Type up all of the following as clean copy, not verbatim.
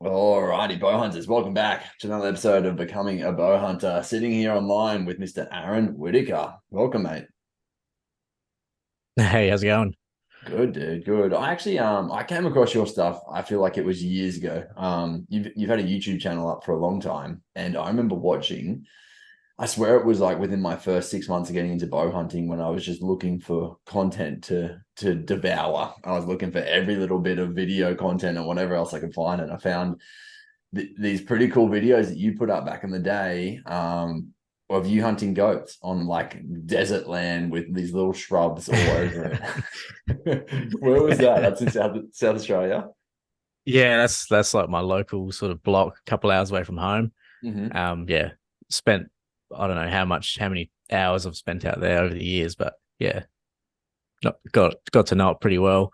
Alrighty, bow hunters, welcome back to another episode of Becoming a Bow Hunter. Sitting here online with Mr. Aaron Whitaker. Welcome, mate. Hey, how's it going? Good, dude. Good. I came across your stuff. I feel like it was years ago. You've had a YouTube channel up for a long time, and I remember watching. I swear it was like within my first 6 months of getting into bow hunting when I was just looking for content to devour. I was looking for every little bit of video content and whatever else I could find, and I found these pretty cool videos that you put up back in the day of you hunting goats on like desert land with these little shrubs all over it. Where was that? That's in South Australia. Yeah, that's like my local sort of block, a couple hours away from home. Mm-hmm. Yeah, spent I don't know how many hours I've spent out there over the years, but yeah, got to know it pretty well.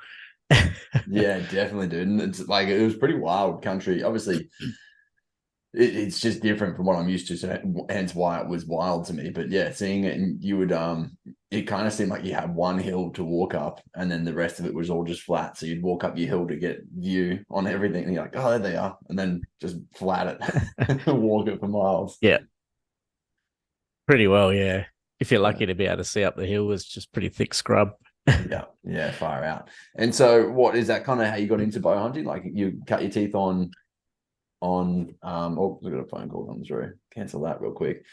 Yeah, definitely, dude. And it's like it was pretty wild country. Obviously, it's just different from what I'm used to, so hence why it was wild to me. But yeah, seeing it, and you would it kind of seemed like you had one hill to walk up, and then the rest of it was all just flat. So you'd walk up your hill to get view on everything, and you're like, oh, there they are, and then just flat it, walk it for miles. Yeah, pretty well. Yeah, if you're Yeah, lucky to be able to see up the hill, it's just pretty thick scrub. yeah, yeah, far out. And so, what is that kind of how you got into bow hunting? Like you cut your teeth on oh, we got a phone call come through. Cancel that real quick.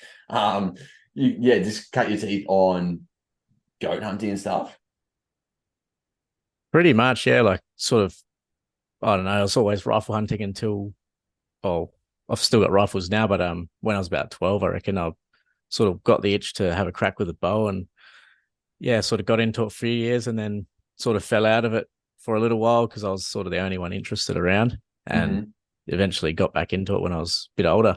Just cut your teeth on goat hunting and stuff. Pretty much, yeah. Like sort of, I don't know. I was always rifle hunting until, oh, I've still got rifles now, but when I was about 12, I reckon I sort of got the itch to have a crack with a bow, and yeah, sort of got into it for a few years and then sort of fell out of it for a little while because I was sort of the only one interested around, and Mm-hmm. eventually got back into it when I was a bit older.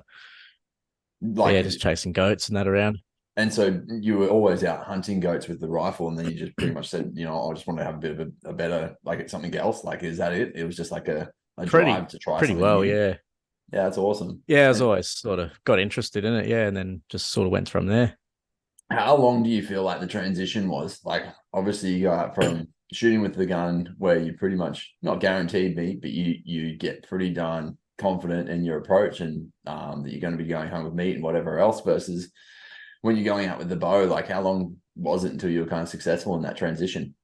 But Like, yeah, just chasing goats and that around. and so you were always out hunting goats with the rifle, and then you just pretty much said, I just want to have a bit of a better, like something else. Like, is that it? It was just like a drive Pretty, to try pretty something well, new. yeah. Yeah, that's awesome. Yeah, I was And always sort of got interested in it, yeah, and then just sort of went from there. how long do you feel like the transition was? Like, obviously, you go out from shooting with the gun where you pretty much not guaranteed meat, but you get pretty darn confident in your approach and that you're going to be going home with meat and whatever else versus when you're going out with the bow. Like, how long was it until you were kind of successful in that transition?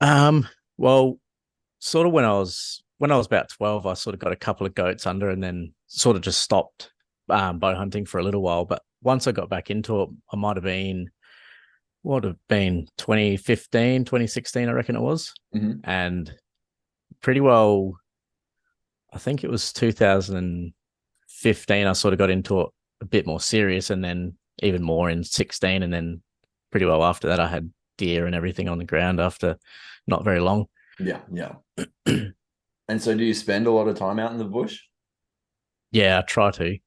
Um, well, sort of when I was about 12, I sort of got a couple of goats under and then sort of just stopped bow hunting for a little while. But once I got back into it, I might have been what would have been 2015, 2016, I reckon it was. Mm-hmm. And pretty well, I think it was 2015, I sort of got into it a bit more serious, and then even more in 16. And then pretty well after that, I had deer and everything on the ground after not very long. Yeah, yeah. And so, do you spend a lot of time out in the bush? Yeah, I try to.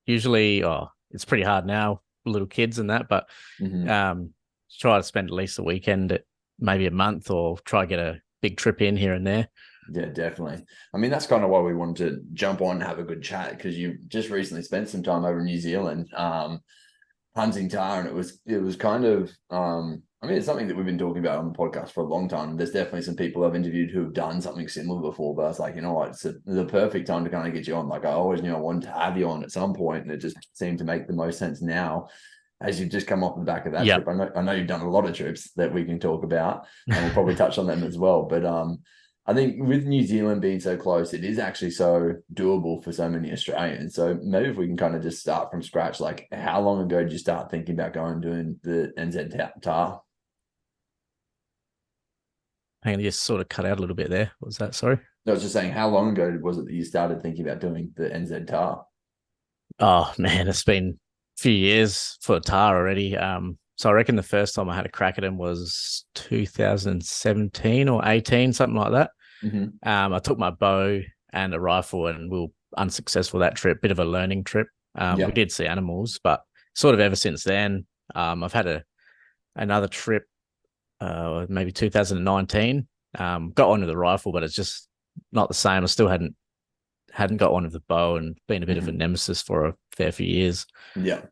Usually, it's pretty hard now, little kids and that, but Mm-hmm. um, try to spend at least a weekend, maybe a month, or try to get a big trip in here and there. Yeah, definitely. I mean, that's kind of why we wanted to jump on and have a good chat because you just recently spent some time over in New Zealand, hunting Tahr, and it was kind of I mean, it's something that we've been talking about on the podcast for a long time. There's definitely some people I've interviewed who have done something similar before, but I was like, you know what, it's the perfect time to kind of get you on. Like, I always knew I wanted to have you on at some point, and it just seemed to make the most sense now as you've just come off the back of that Yep. trip. I know you've done a lot of trips that we can talk about, and we'll probably touch on them as well. But I think with New Zealand being so close, it is actually so doable for so many Australians. So maybe if we can kind of just start from scratch, like how long ago did you start thinking about going and doing the NZ TAR? Hang on, you just sort of cut out a little bit there. What was that? Sorry. I was just saying, how long ago was it that you started thinking about doing the NZ TAR? Oh man, it's been a few years for Tahr already. So I reckon the first time I had a crack at him was 2017 or 18, something like that. Mm-hmm. I took my bow and a rifle, and we were unsuccessful that trip. Bit of a learning trip. We Yeah. did see animals, but sort of ever since then, I've had another trip, maybe 2019. Got one with the rifle, but it's just not the same. I still hadn't got one with the bow, and been a bit of a Mm-hmm. nemesis for a fair few years. Yeah.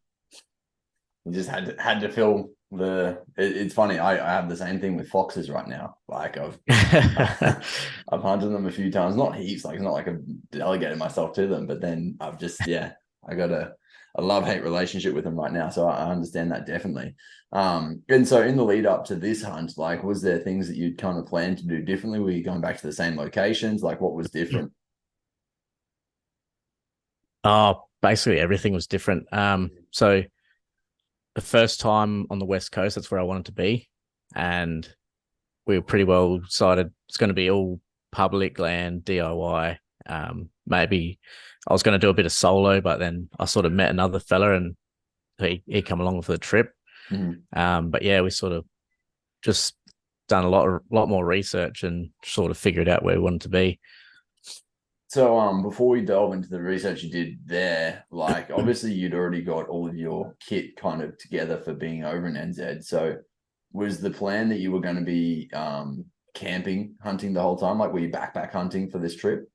You just had to feel It's funny. I have the same thing with foxes right now. Like I've hunted them a few times, not heaps. Like it's not like I've delegated myself to them, but then I've just I got a love hate relationship with them right now. So I understand that definitely. And so in the lead up to this hunt, like was there things that you'd kind of planned to do differently? Were you going back to the same locations? Like what was different? Oh, basically everything was different. So the first time on the West Coast, that's where I wanted to be. And we were pretty well decided it's going to be all public land, DIY. Maybe I was going to do a bit of solo, but then I sort of met another fella and he come along for the trip. Mhm. But yeah, we sort of just done a lot more research and sort of figured out where we wanted to be. So before we delve into the research you did there, like obviously you'd already got all of your kit kind of together for being over in NZ. So was the plan that you were going to be camping, hunting the whole time? Like were you backpack hunting for this trip?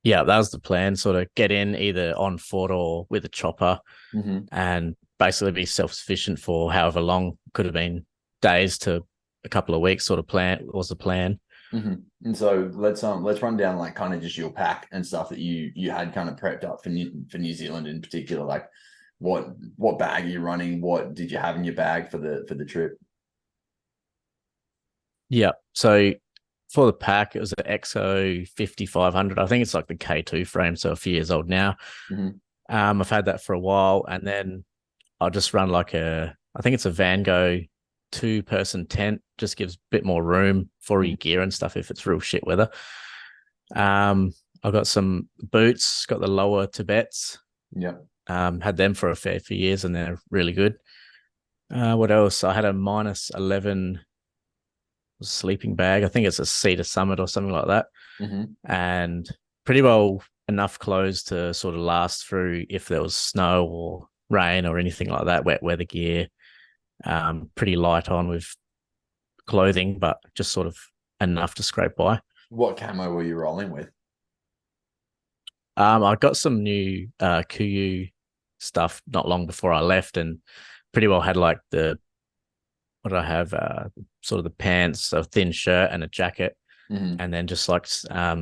Yeah, that was the plan. Sort of get in either on foot or with a chopper Mm-hmm. and basically be self sufficient for however long. Could have been days to a couple of weeks. Sort of plan was the plan. Mm-hmm. And so let's run down like kind of just your pack and stuff that you had kind of prepped up for New Zealand in particular. Like what bag are you running? What did you have in your bag for the trip? Yeah. So for the pack, it was an XO 5500. I think it's like the K2 frame, so a few years old now. Mm-hmm. I've had that for a while, and then I'll just run like I think it's a Vango 2-person tent. Just gives a bit more room for Mm-hmm. your gear and stuff if it's real shit weather. I've got some boots, got the lower Tibets. Yeah. Had them for a fair few years, and they're really good. What else? I had a -11 sleeping bag. I think it's a Cedar Summit or something like that, Mm-hmm. and pretty well enough clothes to sort of last through if there was snow or rain or anything like that. Wet weather gear. Pretty light on with clothing, but just sort of enough to scrape by. What camo were you rolling with? I got some new Kuyu stuff not long before I left, and pretty well had like what did I have? Sort of the pants, a thin shirt, and a jacket, Mm-hmm. and then just like I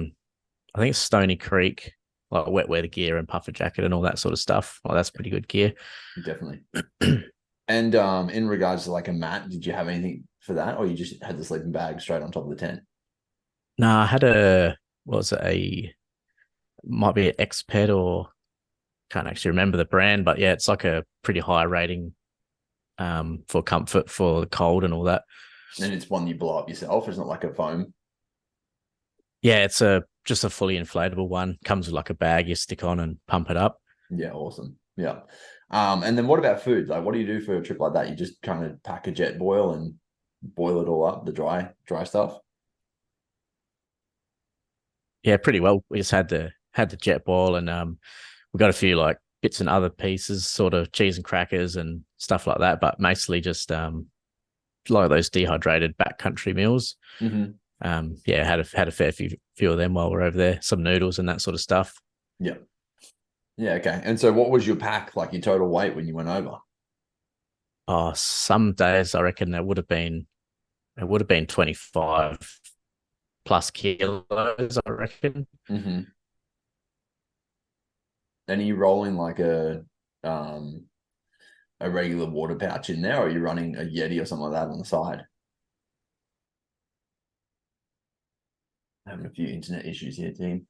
think it's Stony Creek, like wet weather gear and puffer jacket and all that sort of stuff. Well, that's pretty good gear. Definitely. And in regards to like a mat, did you have anything for that, or you just had the sleeping bag straight on top of the tent? No, I had what was it, might be an X-Ped or can't actually remember the brand, but yeah, it's like a pretty high rating for comfort for the cold and all that. And it's one you blow up yourself. It's not like a foam. Yeah, it's a just a fully inflatable one. Comes with like a bag you stick on and pump it up. Yeah, awesome. Yeah. And then what about food? Like, what do you do for a trip like that? You just kind of pack a jet boil and boil it all up, the dry stuff. Yeah, pretty well. We just had the jet boil and we got a few like bits and other pieces, sort of cheese and crackers and stuff like that, but mostly just like those dehydrated backcountry meals. Mm-hmm. Yeah, had a fair few of them while we're over there. Some noodles and that sort of stuff. Yeah. Yeah. Okay. And so, what was your pack like? Your total weight when you went over? Oh, some days I reckon it would have been 25 plus kilos, I reckon. Mm-hmm. And are you rolling like um a regular water pouch in there, or are you running a Yeti or something like that on the side? Having a few internet issues here, team.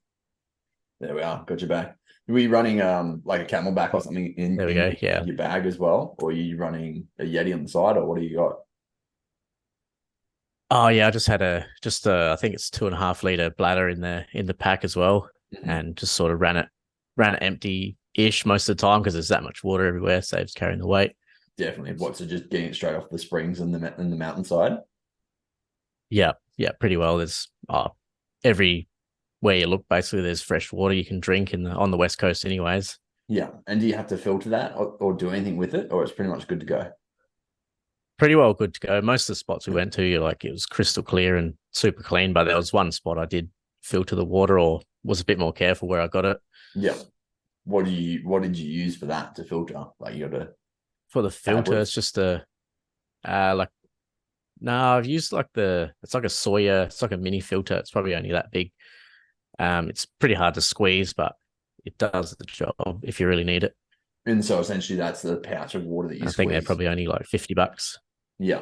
There we are. Got your back. Were you running like a camelback or Oh, something there we in go. Yeah. your bag as well, or are you running a Yeti on the side, or what do you got? Oh yeah, I just had I think it's 2.5 liter bladder in the pack as well, Mm-hmm. and just sort of ran it empty ish most of the time because there's that much water everywhere, saves carrying the weight. Definitely. What's it? Just getting it straight off the springs and the mountainside. Yeah, yeah, pretty well. There's every where you look, basically there's fresh water you can drink on the west coast, anyways. Yeah. And do you have to filter that or do anything with it, or it's pretty much good to go? Pretty well good to go. Most of the spots we went to, like it was crystal clear and super clean, but there was one spot I did filter the water or was a bit more careful where I got it. Yeah. What did you use for that to filter? Like you got to For the filter, it's tablets? just a like no, I've used like it's like a Sawyer, it's like a mini filter. It's probably only that big. It's pretty hard to squeeze, but it does the job if you really need it. And so essentially that's the pouch of water that you I think they're squeeze. probably only like $50. Yeah.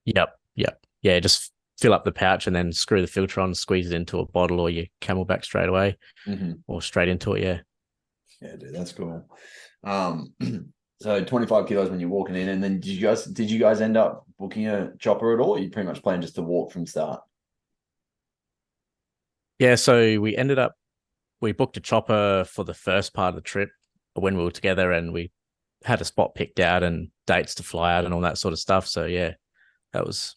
Yep, yep, yeah. Just fill up the pouch and then screw the filter on, squeeze it into a bottle or your Camelback straight away, Hmm. or straight into it. Yeah. Yeah, dude, that's cool. Um, so 25 kilos when you're walking in, and then did you guys end up booking a chopper at all? Or you pretty much plan just to walk from start? Yeah, so we booked a chopper for the first part of the trip when we were together, and we had a spot picked out and dates to fly out and all that sort of stuff. So yeah, that was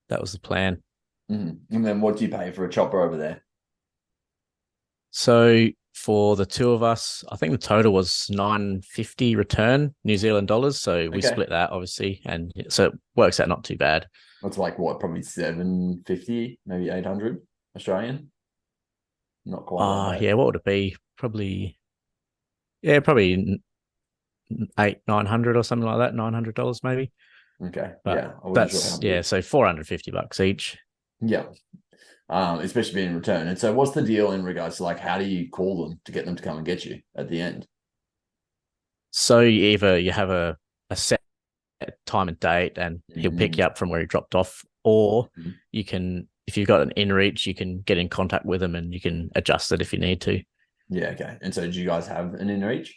that was the plan. And then what do you pay for a chopper over there? So for the two of us, I think the total was 950 return New Zealand dollars. So we Okay. split that obviously, and so it works out not too bad. That's like what, probably 750, maybe 800 Australian. Not quite that bad. Yeah, what would it be? Probably eight, 900 or something like that, $900 maybe. Okay. But Yeah. I wasn't sure how that's yeah, big. so $450 each. Yeah. Especially being in return. And so what's the deal in regards to like how do you call them to get them to come and get you at the end? So either you have a set time and date and he'll pick Mm-hmm. you up from where he dropped off, or you can, if you've got an in reach, you can get in contact with him and you can adjust it if you need to. Yeah, okay. And so do you guys have an in reach?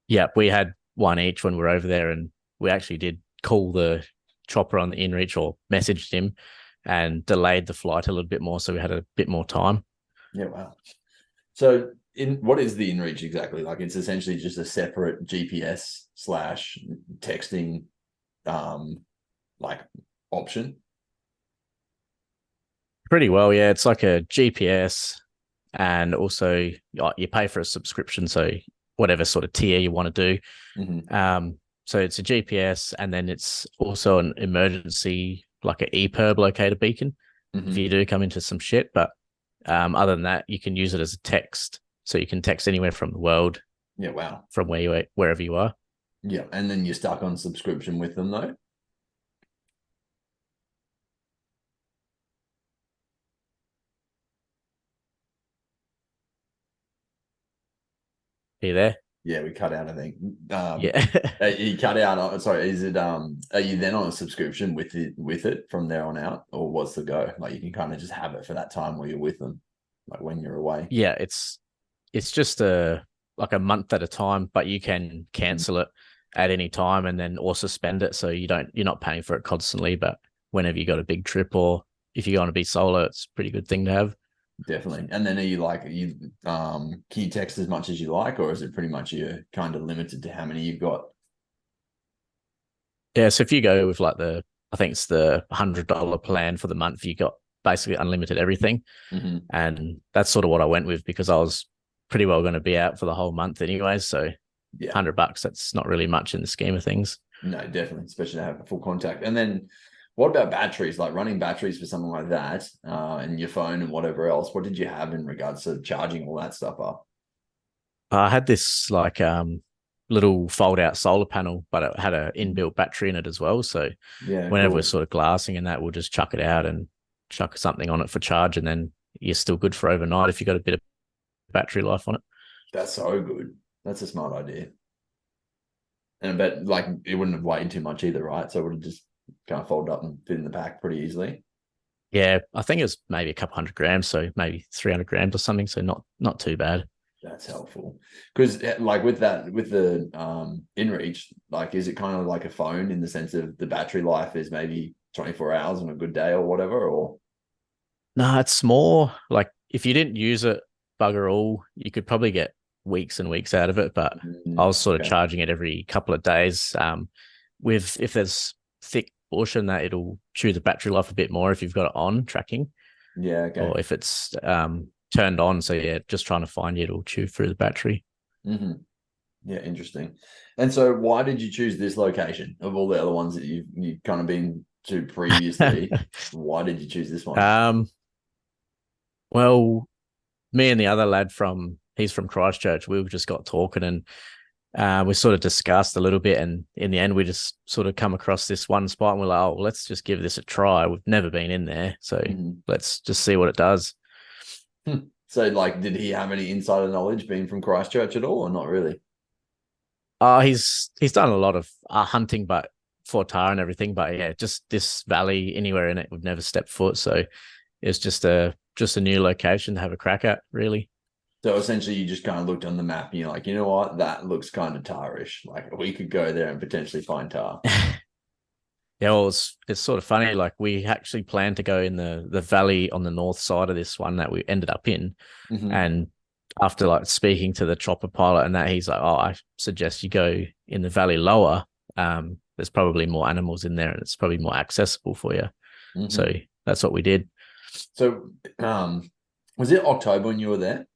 Yeah, we had one each when we were over there, and we actually did call the chopper on the in reach or messaged him and delayed the flight a little bit more so we had a bit more time. Yeah, wow. So in what is the inReach exactly? Like it's essentially just a separate GPS slash texting like option. Pretty well, yeah. It's like a GPS, and also you pay for a subscription, so whatever sort of tier you want to do. Mm-hmm. So it's a GPS, and then it's also an emergency, like an EPIRB locator beacon, if Mm-hmm. you do come into some shit. But other than that, you can use it as a text, so you can text anywhere from the world, Yeah, wow. from wherever you are. Yeah. And then you're stuck on subscription with them though. Are you there? Yeah, we cut out, I think. Yeah. You cut out. Sorry, is it are you then on a subscription with it from there on out, or what's the go? Like you can kind of just have it for that time where you're with them, like when you're away. Yeah, it's just a like a month at a time, but you can Mm. cancel it at any time and then or suspend it, so you're not paying for it constantly. But whenever you got a big trip or if you're going to be solo, it's a pretty good thing to have. Definitely. And then can you text as much as you like, or is it pretty much you're kind of limited to how many you've got? Yeah, so if you go with like I think it's the $100 plan for the month, you got basically unlimited everything, Mm-hmm. and that's sort of what I went with because I was pretty well going to be out for the whole month anyways. So Yeah. $100, that's not really much in the scheme of things. No, definitely, especially to have a full contact. And then what about batteries? Like running batteries for something like that, and your phone and whatever else. What did you have in regards to charging all that stuff up? I had this like little fold out solar panel, but it had an inbuilt battery in it as well. So Yeah, whenever we're cool. sort of glassing and that, we'll just chuck it out and chuck something on it for charge, and then you're still good for overnight if you got a bit of battery life on it. That's so good. That's a smart idea. And I bet like it wouldn't have weighed too much either, right? So it would have just kind of folded up and fit in the pack pretty easily. Yeah, I think it was maybe a couple 100 grams, so maybe 300 grams or something. So not too bad. That's helpful. Because like with the inReach, like is it kind of like a phone in the sense of the battery life is maybe 24 hours on a good day or whatever, or No, it's more like if you didn't use it bugger all, you could probably get weeks and weeks out of it. But I was sort of okay. charging it every couple of days. With if there's thick bush and that, it'll chew the battery life a bit more if you've got it on tracking, Yeah, okay. or if it's turned on. So yeah, just trying to find it, it'll chew through the battery. Hmm. Yeah, interesting. And so why did you choose this location of all the other ones that you've kind of been to previously? Why did you choose this one? um, well, me and the other lad from he's from Christchurch. We just got talking, and we sort of discussed a little bit, and in the end, we just sort of come across this one spot, and we're like, oh, well, let's just give this a try. We've never been in there, so Mhm. let's just see what it does. So, like, did he have any insider knowledge being from Christchurch at all, or not really? He's done a lot of hunting, but for Tahr and everything. But yeah, just this valley, anywhere in it, we've never stepped foot. So it's just a new location to have a crack at, really. So essentially, you just kind of looked on the map and you're like, you know what, that looks kind of Tahrish. Like we could go there and potentially find Tahr. Yeah, well, it's sort of funny. Like we actually planned to go in the valley on the north side of this one that we ended up in, Mm-hmm. and after like speaking to the chopper pilot and that, he's like, "Oh, I suggest you go in the valley lower. There's probably more animals in there, and it's probably more accessible for you." Mm-hmm. So that's what we did. So, was it October when you were there?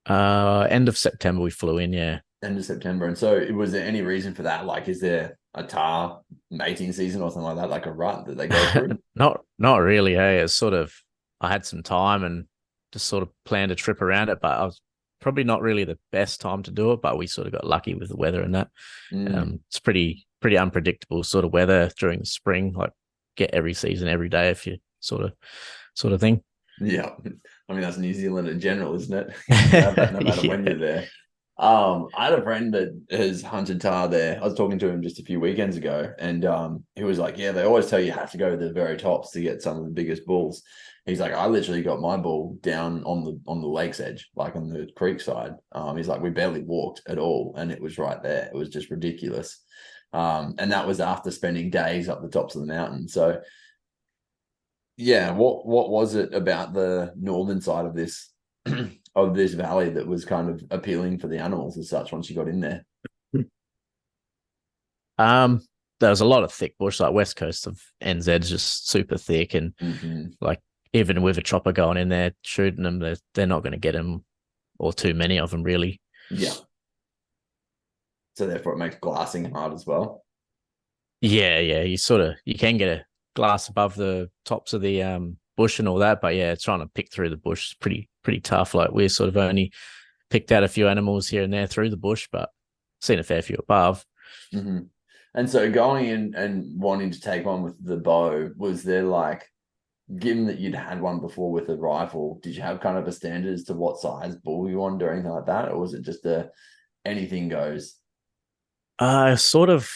End of September we flew in. Yeah, End of September. And so, was there any reason for that? Like, is there a Tahr mating season or something like that, like a rut that they go through? not really. Hey, it's sort of I had some time and just sort of planned a trip around it, but I was probably not really the best time to do it. But we sort of got lucky with the weather and that. Mm. It's pretty unpredictable sort of weather during the spring. Like get every season every day if you sort of thing. Yeah. I mean, that's New Zealand in general, isn't it? You have that no matter when Yeah. you're there. I had a friend that has hunted Tahr there. I was talking to him just a few weekends ago, and he was like, "Yeah, they always tell you have to go to the very tops to get some of the biggest bulls." He's like, "I literally got my bull down on the lake's edge, like on the creek side." He's like, "We barely walked at all, and it was right there. It was just ridiculous." And that was after spending days up the tops of the mountain. So, yeah, what was it about the northern side of this of this valley that was kind of appealing for the animals as such once you got in there? Um, there was a lot of thick bush, like west coast of NZ's just super thick, and Mm-hmm. like even with a chopper going in there shooting them, they're not going to get them or too many of them really. Yeah. So therefore it makes glassing hard as well. Yeah, you can get a glass above the tops of the bush and all that, but yeah, trying to pick through the bush is pretty tough. Like we sort of only picked out a few animals here and there through the bush, but seen a fair few above. Mm-hmm. And so going in and wanting to take one with the bow, was there like, given that you'd had one before with a rifle, did you have kind of a standard as to what size bull you wanted or anything like that? Or was it just a anything goes? Sort of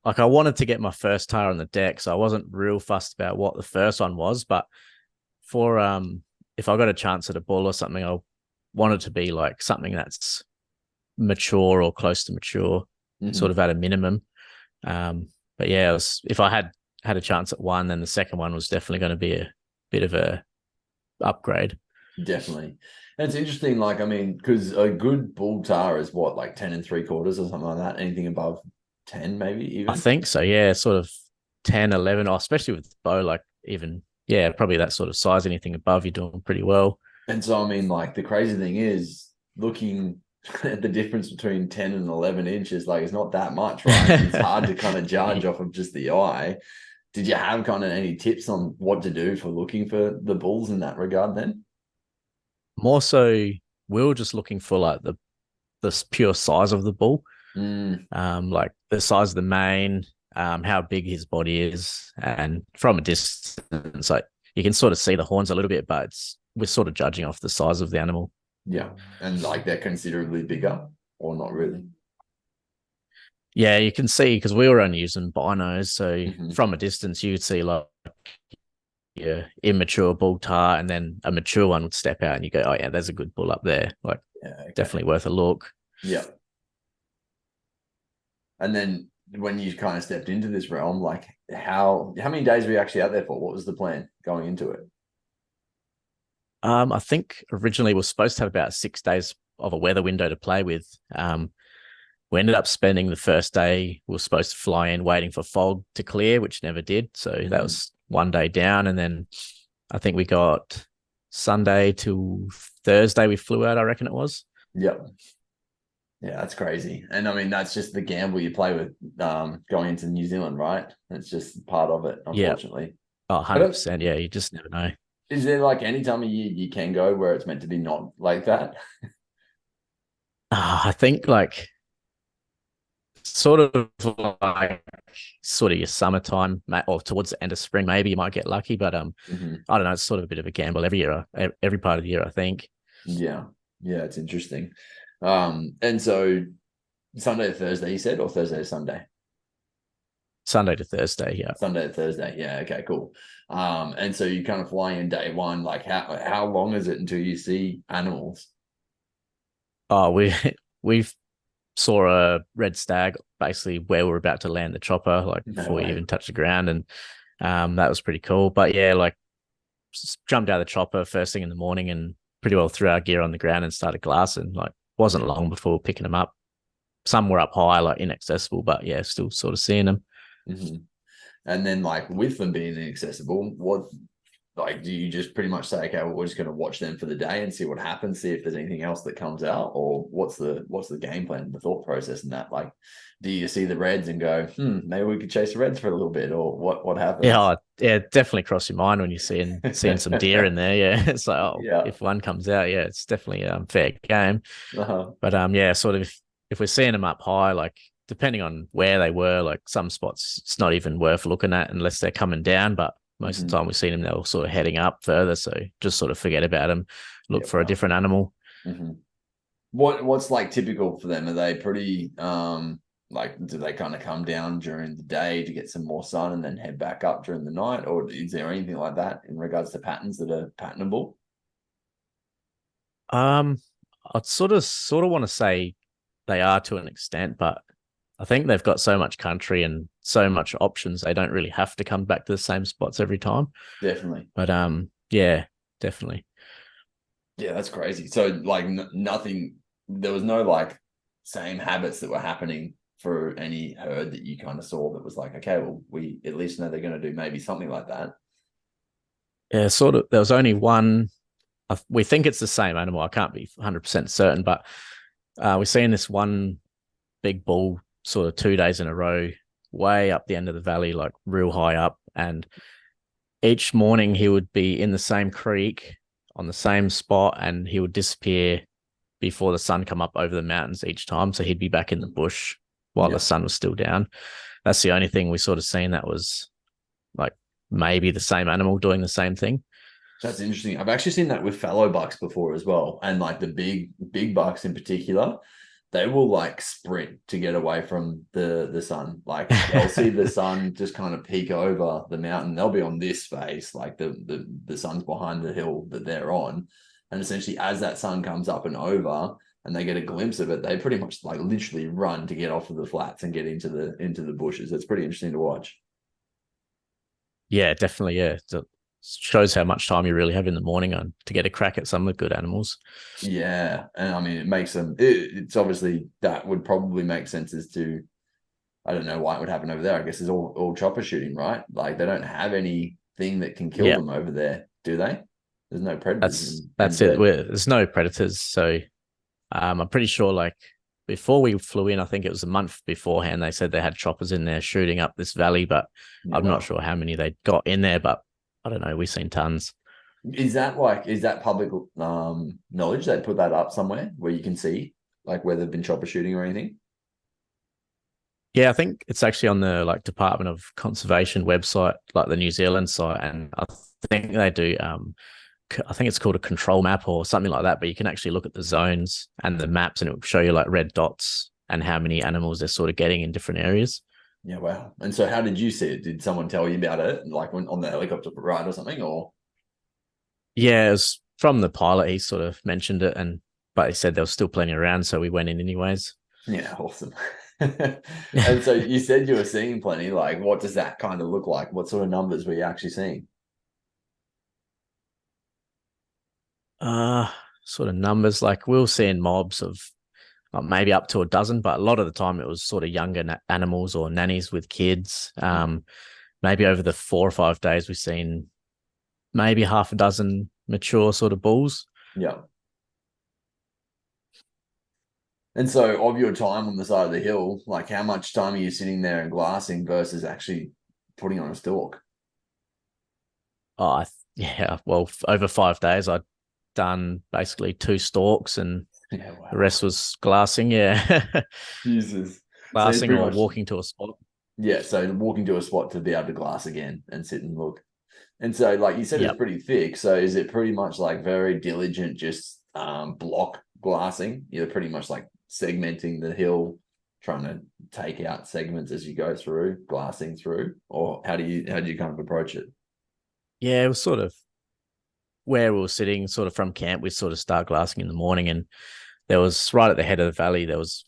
like I wanted to get my first Tahr on the deck, so I wasn't real fussed about what the first one was. But for if I got a chance at a bull or something, I wanted to be like something that's mature or close to mature, sort Mm-hmm. of at a minimum. But yeah, if I had a chance at one, then the second one was definitely going to be a bit of a upgrade. Definitely. And it's interesting, like, I mean, because a good bull Tahr is what, like 10 and three quarters or something like that? Anything above 10, maybe I even? think so. Yeah, sort of 10, 11, or especially with the bow, like even yeah, probably that sort of size. Anything above, you're doing pretty well. And so, I mean, like, the crazy thing is looking at the difference between 10 and 11 inches, like, it's not that much, right? And it's hard to kind of judge off of just the eye. Did you have kind of any tips on what to do for looking for the bulls in that regard then? More so, we were just looking for like the pure size of the bull, Mm, like the size of the mane, how big his body is, and from a distance, like you can sort of see the horns a little bit, but we're sort of judging off the size of the animal. yeah. And like they're considerably bigger or not really? Yeah, you can see because we were only using binos, so Mm-hmm. from a distance you'd see like yeah, immature bull Tahr, and then a mature one would step out, and you go, "Oh yeah, there's a good bull up there." Like Yeah. Okay. definitely worth a look. Yeah. And then when you kind of stepped into this realm, like how many days were you actually out there for? What was the plan going into it? I think originally we were supposed to have about 6 days of a weather window to play with. We ended up spending the first day, we were supposed to fly in waiting for fog to clear, which never did. So that was one day down. And then I think we got Sunday to Thursday, we flew out, I reckon it was. Yep. Yeah, that's crazy. And I mean, that's just the gamble you play with going into New Zealand, right? It's just part of it, Yeah. unfortunately. Oh, I don't 100%. Yeah. You just never know. Is there like any time of year you can go where it's meant to be not like that? I think like sort of like sort of your summertime or towards the end of spring, maybe you might get lucky, but Mhm. I don't know. It's sort of a bit of a gamble every year, every part of the year, I think. Yeah. Yeah, it's interesting. And so Sunday to Thursday, you said, or Thursday to Sunday? Sunday to Thursday, yeah. Sunday to Thursday. Yeah, okay, cool. And so you kind of fly in day one. Like how long is it until you see animals? Oh, we've saw a red stag basically where we're about to land the chopper, like No before we way. even touched the ground, and that was pretty cool. But yeah, like jumped out of the chopper first thing in the morning and pretty well threw our gear on the ground and started glassing. Like wasn't long before picking them up. Some were up high, like inaccessible, but yeah, still sort of seeing them. Hmm. And then like with them being inaccessible, what like do you just pretty much say, okay, well, we're just going to watch them for the day and see what happens, see if there's anything else that comes out, or what's the game plan, the thought process in that? Like, do you see the reds and go, maybe we could chase the reds for a little bit, or what Yeah, happens? yeah, definitely cross your mind when you're seeing some deer in there. Yeah, it's like, oh, Yeah. if one comes out, yeah, it's definitely fair game. Uh-huh. But yeah, sort of if we're seeing them up high, like depending on where they were, like some spots it's not even worth looking at unless they're coming down. But most of the Hmm. time we've seen them, they're sort of heading up further. So just sort of forget about them, Yeah. look for a Wow. different animal. Hmm. What's like typical for them? Are they pretty like do they kind of come down during the day to get some more sun and then head back up during the night? Or is there anything like that in regards to patterns that are patternable? Um, I'd sort of want to say they are to an extent, but I think they've got so much country and so much options, they don't really have to come back to the same spots every time. Definitely. But yeah, definitely. Yeah, that's crazy. So like nothing, there was no like same habits that were happening for any herd that you kind of saw that was like, okay, well, we at least know they're going to do maybe something like that. Yeah, sort of. There was only one. We think it's the same animal. I can't be 100% certain, but we're seeing this one big bull sort of 2 days in a row, way up the end of the valley, like real high up. And each morning he would be in the same creek on the same spot, and he would disappear before the sun come up over the mountains each time. So he'd be back in the bush while the Yeah. sun was still down. That's the only thing we sort of seen that was like maybe the same animal doing the same thing. That's interesting. I've actually seen that with fallow bucks before as well. And like the big bucks in particular, they will like sprint to get away from the sun. Like they'll see the sun just kind of peek over the mountain. They'll be on this face, like the sun's behind the hill that they're on. And essentially as that sun comes up and over and they get a glimpse of it, they pretty much like literally run to get off of the flats and get into the bushes. It's pretty interesting to watch. Yeah, definitely. Yeah. It shows how much time you really have in the morning on to get a crack at some of the good animals. Yeah, and I mean, it makes them. It's obviously that would probably make sense as to I don't know why it would happen over there. I guess it's all chopper shooting, right? Like they don't have anything that can kill Yeah. them over there, do they? There's no predators That's in that's it. NZ. There's no predators. So I'm pretty sure like before we flew in, I think it was a month beforehand, they said they had choppers in there shooting up this valley, but Yeah, I'm not well, sure how many they got in there, but I don't know. We've seen tons. is that public knowledge? They put that up somewhere where you can see like where they've been chopper shooting or anything. Yeah, I think it's actually on the like Department of Conservation website, like the New Zealand site, and I think they do. I think it's called a control map or something like that. But you can actually look at the zones and the maps, and it will show you like red dots and how many animals they're sort of getting in different areas. Yeah, wow. And so, how did you see it? Did someone tell you about it, like when on the helicopter ride or something, or? Yeah, it was from the pilot. He sort of mentioned it, and but he said there was still plenty around, so we went in anyways. Yeah, awesome. And so you said you were seeing plenty. Like, what does that kind of look like? What sort of numbers were you actually seeing? uh Sort of numbers like we were seeing mobs of maybe up to a dozen, but a lot of the time it was sort of younger animals or nannies with kids. Maybe over the 4 or 5 days we've seen maybe half a dozen mature sort of bulls. Yeah. And so, of your time on the side of the hill, like how much time are you sitting there and glassing versus actually putting on a stalk? Oh, Yeah, well, over 5 days, I'd done basically 2 stalks, and Yeah, the wow. rest was glassing. Yeah, Jesus. So it's glassing pretty or much, walking to a spot. yeah. So walking to a spot to be able to glass again and sit and look. And so, like you said, it's Yep. pretty thick. So is it pretty much like very diligent, just block glassing? You're pretty much like segmenting the hill, trying to take out segments as you go through, glassing through, or how do you kind of approach it? Yeah, it was sort of where we were sitting, sort of from camp. We sort of start glassing in the morning, and there was right at the head of the valley. It was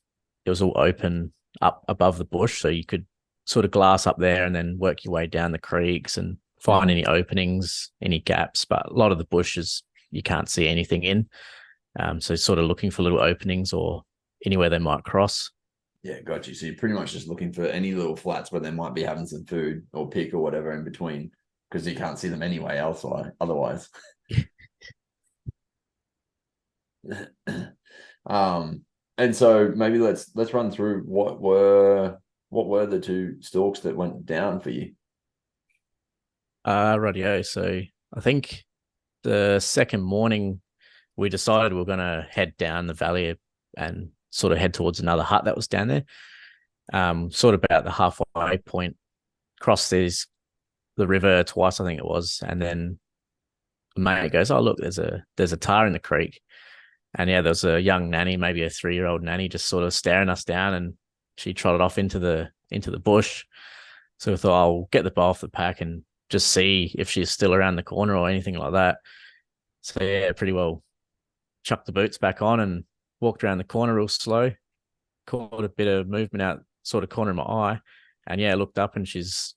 all open up above the bush, so you could sort of glass up there and then work your way down the creeks and find Mhm. any openings, any gaps. But a lot of the bushes you can't see anything in. So sort of looking for little openings or anywhere they might cross. Yeah, got you. So you're pretty much just looking for any little flats where they might be having some food or pick or whatever in between, because you can't see them anyway elsewhere. Otherwise, um, and so maybe let's run through what were the two stalks that went down for you. Rightio. So I think the second morning we decided we were going to head down the valley and sort of head towards another hut that was down there. Sort of about the halfway point, cross the river twice, I think it was, and then the mate goes, "Oh look, there's a tar in the creek," and yeah, there's a young nanny, maybe a 3-year-old nanny, just sort of staring us down, and she trotted off into the bush. So we thought, I'll get the bow off the pack and just see if she's still around the corner or anything like that. So yeah, pretty well chucked the boots back on and walked around the corner real slow. Caught a bit of movement out sort of corner of my eye. And yeah, looked up and she's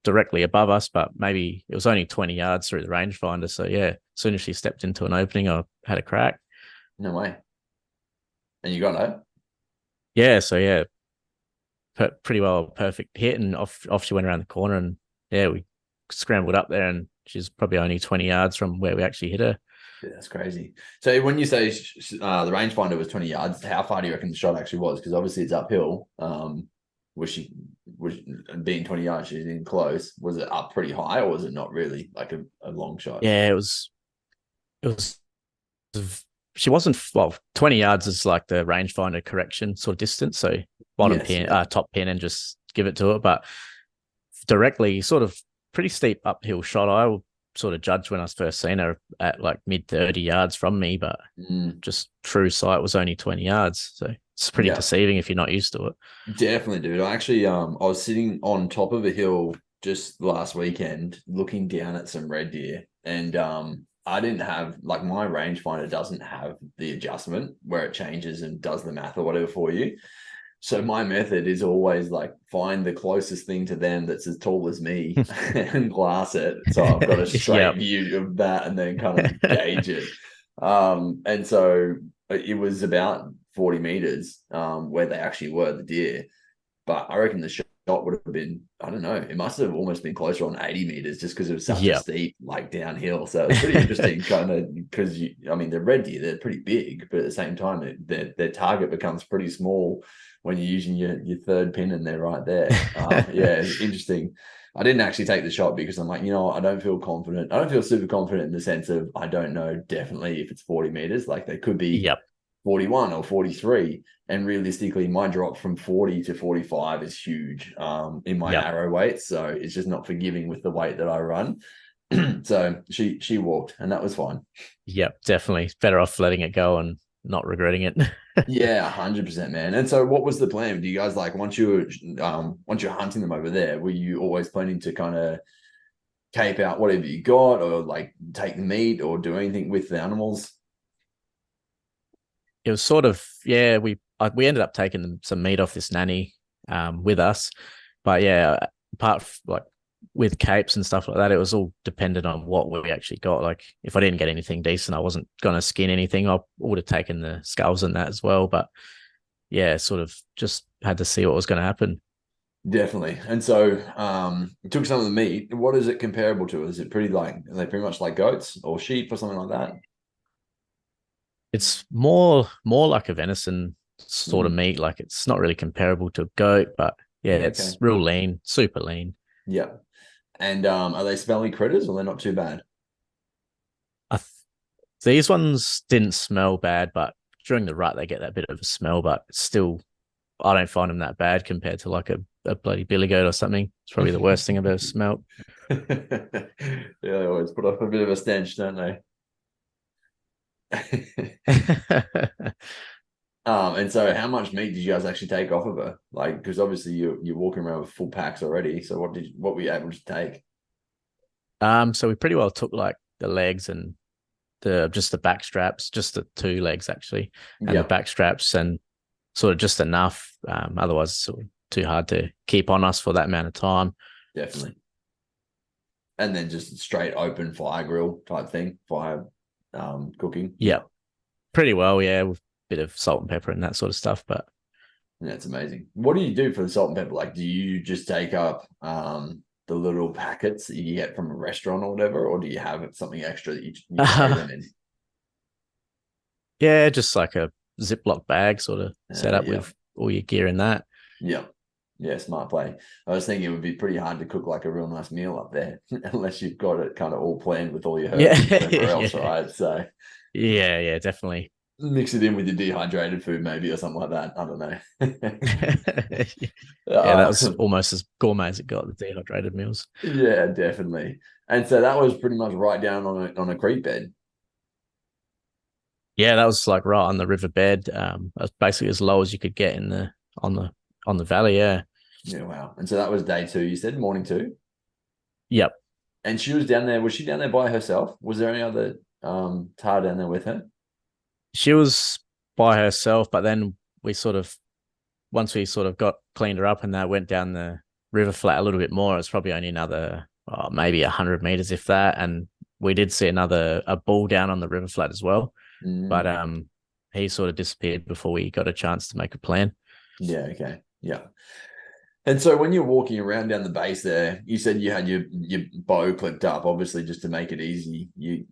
directly above us, but maybe it was only 20 yards through the rangefinder. So yeah, as soon as she stepped into an opening, I had a crack. No way. And you got it. Yeah, so yeah, pretty well perfect hit, and off she went around the corner, and yeah, we scrambled up there, and she's probably only 20 yards from where we actually hit her. Yeah, that's crazy. So when you say the rangefinder was 20 yards, how far do you reckon the shot actually was? Because obviously it's uphill. Was being 20 yards, she's in close. Was it up pretty high, or was it not really like a long shot? Yeah, it was she wasn't, well, 20 yards is like the rangefinder correction sort of distance. So bottom Yes, pin, yeah. top pin, and just give it to it. But directly, sort of pretty steep uphill shot. I would sort of judge when I first seen her at like mid 30 yards from me, but Mm, just true sight was only 20 yards. So it's pretty yeah, deceiving if you're not used to it. definitely, dude. I actually I was sitting on top of a hill just last weekend looking down at some red deer, and I didn't have, like, my rangefinder doesn't have the adjustment where it changes and does the math or whatever for you. So my method is always like find the closest thing to them that's as tall as me and glass it. So I've got a straight Yep. view of that and then kind of gauge it. And so it was about 40 meters where they actually were, the deer. But I reckon the shot would have been, I don't know, it must have almost been closer on 80 meters just because it was such a Yep. steep, like, downhill. So it's pretty interesting, kind of, because I mean, the red deer, they're pretty big, but at the same time, their target becomes pretty small when you're using your third pin and they're right there. Yeah, interesting. I didn't actually take the shot because I'm like, I don't feel confident. I don't feel super confident in the sense of I don't know definitely if it's 40 meters. Like, they could be Yep. 41 or 43, and realistically my drop from 40 to 45 is huge in my Yep. arrow weight, so it's just not forgiving with the weight that I run. So she walked, and that was fine. Yep. Definitely better off letting it go and not regretting it. Yeah, 100%, man. And so what was the plan? Do you guys, like, once you're hunting them over there, were you always planning to kind of cape out whatever you got, or like take the meat or do anything with the animals? It was sort of, yeah, we ended up taking some meat off this nanny with us, but yeah, like with capes and stuff like that, it was all dependent on what we actually got. Like if I didn't get anything decent, I wasn't gonna skin anything. I would have taken the skulls and that as well, but yeah, sort of just had to see what was going to happen. Definitely. And so took some of the meat. What is it comparable to? Is it pretty, like, are they pretty much like goats or sheep or something like that? It's more like a venison sort of Mm, meat. Like it's not really comparable to a goat, but yeah, yeah, okay. it's real lean, super lean. Yeah. And are they smelly critters, or they're not too bad? These ones didn't smell bad, but during the rut they get that bit of a smell, but still I don't find them that bad compared to like a bloody billy goat or something. It's probably the worst thing I've ever smelt. Yeah, they always put off a bit of a stench, don't they? And so how much meat did you guys actually take off of her? Like, because obviously you're walking around with full packs already. So what were you able to take? So we pretty well took like the legs and the back straps, just the two legs actually, and the Yeah, back straps, and sort of just enough. Otherwise, it's sort of too hard to keep on us for that amount of time. definitely. And then just straight open fire grill type thing, fire cooking. Yeah, pretty well. Yeah, with a bit of salt and pepper and that sort of stuff. But That's amazing. What do you do for the salt and pepper? Like, do you just take up the little packets that you get from a restaurant or whatever, or do you have something extra that you carry them in? yeah, just like a Ziploc bag sort of set up Yeah, with all your gear in that. yeah, yeah. Smart play. I was thinking it would be pretty hard to cook like a real nice meal up there unless you've got it kind of all planned with all your Yeah, herbs and whatever else, yeah, right? So yeah, definitely. mix it in with your dehydrated food, maybe, or something like that. I don't Yeah, that know. was almost as gourmet as it got, the dehydrated meals. Yeah, definitely. And so that was pretty much right down on a creek bed. Yeah, that was like right on the riverbed. That's basically as low as you could get in the on the on the valley. Yeah. Yeah, wow. And so that was day two, you said, morning two. Yep. And she was down there. Was she down there by herself? Was there any other Tahr down there with her? She was by herself, but then we sort of once we sort of got cleaned her up and that went down the river flat a little bit more. It's probably only another maybe 100 meters if that, and we did see another a bull down on the river flat as well, but Mm, he sort of disappeared before we got a chance to make a plan. yeah, okay. Yeah. And so when you're walking around down the base there, you said you had your bow clipped up, obviously just to make it easy. You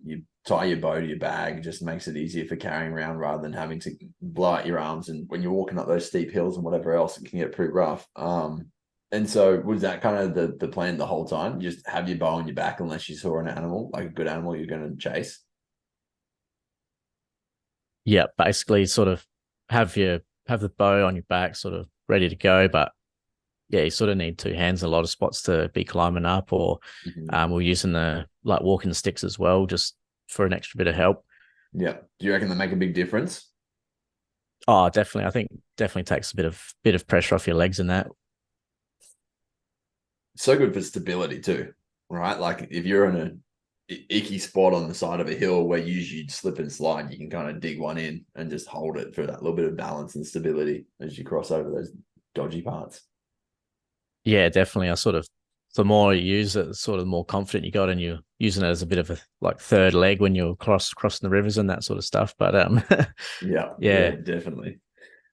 tie your bow to your bag, just makes it easier for carrying around rather than having to blow out your arms. And when you're walking up those steep hills and whatever else, it can get pretty rough. And so was that kind of the plan the whole time? Just have your bow on your back unless you saw an animal, like a good animal you're going to chase? Yeah, basically sort of have the bow on your back sort of ready to go, but yeah, you sort of need two hands in a lot of spots to be climbing up, or Mm-hmm. we're using the like walking sticks as well, just for an extra bit of help. Yeah. Do you reckon they make a big difference? Oh, definitely. I think definitely takes a bit of pressure off your legs and that. So good for stability too, right? Like if you're in a icky spot on the side of a hill where usually you'd slip and slide, you can kind of dig one in and just hold it for that little bit of balance and stability as you cross over those dodgy parts. Yeah, definitely. I sort of the more you use it, sort of the more confident you got, and you're using it as a bit of a like third leg when you're crossing the rivers and that sort of stuff. But Yeah, yeah, yeah, definitely.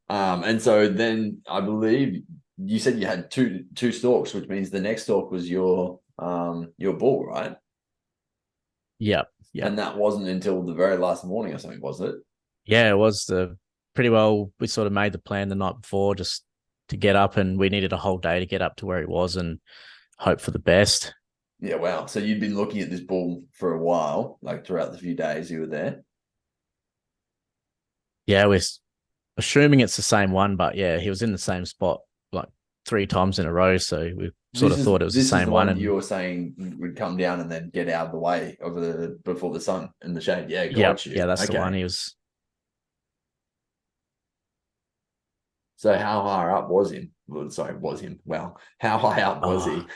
And so then I believe you said you had two stalks, which means the next stalk was your bull, right? yeah, yeah. And that wasn't until the very last morning or something, was it? Yeah, it was the pretty well. We sort of made the plan the night before just to get up, and we needed a whole day to get up to where he was and hope for the best. Yeah, wow. So you'd been looking at this bull for a while, like throughout the few days you were there. Yeah, we're assuming it's the same one, but yeah, he was in the same spot like three times in a row. So we sort This of is thought it was the this is same the one. one that And you were saying would come down and then get out of the way of the before the sun in the shade. Yeah, yeah, got you. yeah, that's the one. Okay. He was, So how high up was him? Well, sorry, was him. Well, how high up was oh, he?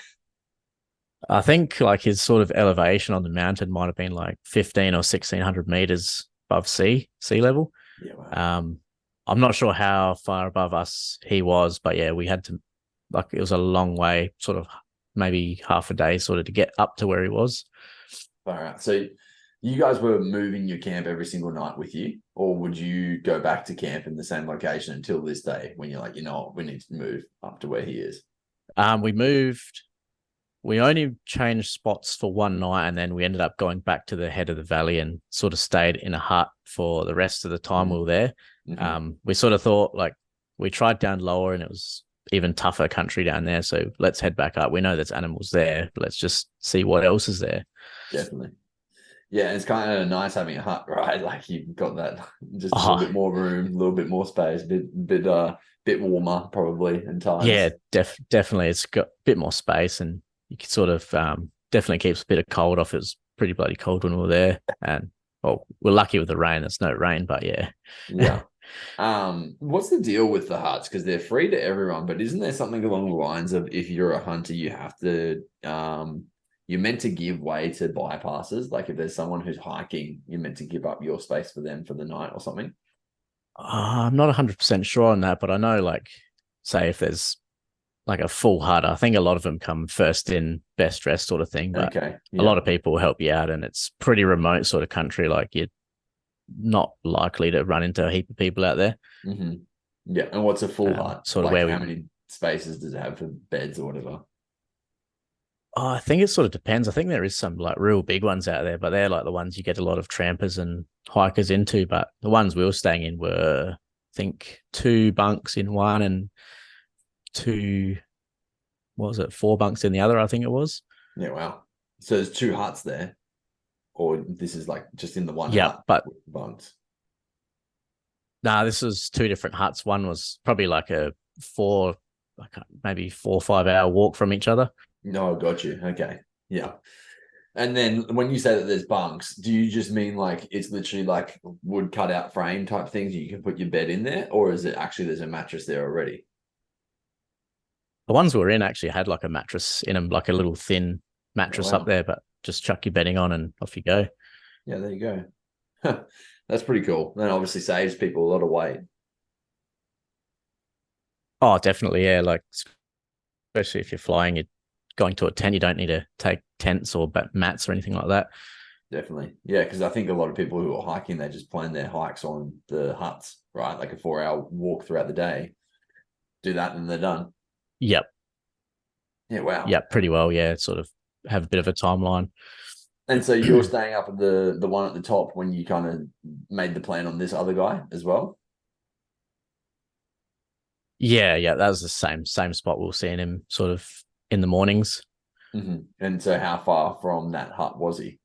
I think like his sort of elevation on the mountain might have been like 15 or 1600 meters above sea level. Yeah, wow. Um, I'm not sure how far above us he was, but yeah, we had to like it was a long way, sort of maybe half a day, sort of to get up to where he was. All right. So you guys were moving your camp every single night with you, or would you go back to camp in the same location until this day when you're like, you know what, we need to move up to where he is? We moved. We only changed spots for one night, and then we ended up going back to the head of the valley and sort of stayed in a hut for the rest of the time we were there. Mm-hmm. We sort of thought like we tried down lower, and it was even tougher country down there. So let's head back up. We know there's animals there, but let's just see what else is there. Definitely. Yeah, it's kind of nice having a hut, right? Like you've got that just a little Oh, bit more room, a little bit more space, bit warmer probably in yeah, times. definitely. It's got a bit more space, and you can sort of definitely keeps a bit of cold off. It was pretty bloody cold when we were there, and well, we're lucky with the rain. It's no rain, but yeah. Yeah. What's the deal with the huts? Because they're free to everyone, but isn't there something along the lines of if you're a hunter, you have to you're meant to give way to bypasses? Like if there's someone who's hiking, you're meant to give up your space for them for the night or something. I'm not 100% sure on that, but I know, like, say if there's like a full hut, I think a lot of them come first in, best dressed sort of thing. But Okay. a Yeah. lot of people will help you out, and it's pretty remote sort of country. Like you're not likely to run into a heap of people out there. Hmm. Yeah. And what's a full hut? Sort of Like where how we, many spaces does it have for beds or whatever? oh, I think it sort of depends. I think there is some like real big ones out there, but they're like the ones you get a lot of trampers and hikers into. But the ones we were staying in were, I think, two bunks in one and two, what was it, four bunks in the other, I think it was. Yeah, wow. So there's two huts there, or this is like just in the one Yeah, hut but with bunks. nah, this was two different huts. One was probably like a four, like maybe 4 or 5 hour walk from each other. No, got you. Okay. Yeah. And then when you say that there's bunks, do you just mean like it's literally like wood cut out frame type things you can put your bed in there, or is it actually there's a mattress there already? The ones we were in actually had like a mattress in them, like a little thin Yeah, mattress up wow. there, but just chuck your bedding on and off you go. Yeah, there you go. That's pretty cool. That obviously saves people a lot of weight. Oh, definitely, yeah. Like especially if you're flying, you're going to a tent. You don't need to take tents or mats or anything like that. Definitely. Yeah, because I think a lot of people who are hiking, they just plan their hikes on the huts, right? Like a 4 hour walk throughout the day. Do that and they're done. Yep, Yeah, wow. yep, pretty well. Yeah, sort of have a bit of a timeline. And so you're staying up at the one at the top when you kind of made the plan on this other guy as well. Yeah, yeah, that was the same spot we were seeing him sort of in the mornings. Mm-hmm. And so how far from that hut was he?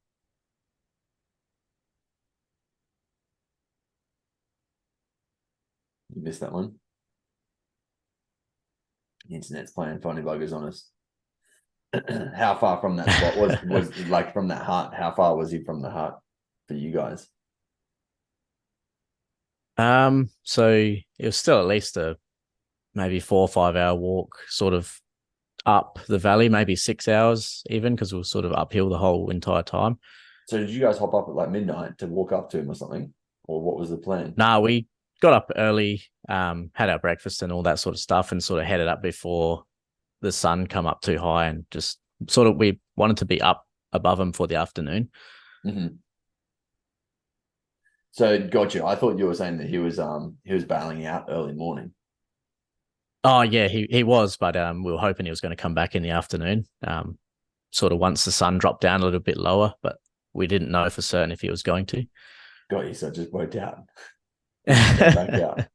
You missed that one. The internet's playing funny buggers on us. How far from that spot was like from that hut? How far was he from the hut for you guys? So it was still at least a maybe 4 or 5 hour walk, sort of up the valley, maybe 6 hours even, because we were sort of uphill the whole entire time. So did you guys hop up at like midnight to walk up to him or something? Or what was the plan? Nah, we got up early, had our breakfast and all that sort of stuff, and sort of headed up before the sun come up too high, and just sort of we wanted to be up above him for the afternoon. Mm-hmm. So gotcha. I thought you were saying that he was bailing out early morning. Oh yeah, he was, but we were hoping he was going to come back in the afternoon. Sort of once the sun dropped down a little bit lower, but we didn't know for certain if he was going to. Got you. So it just worked out. He just came back out.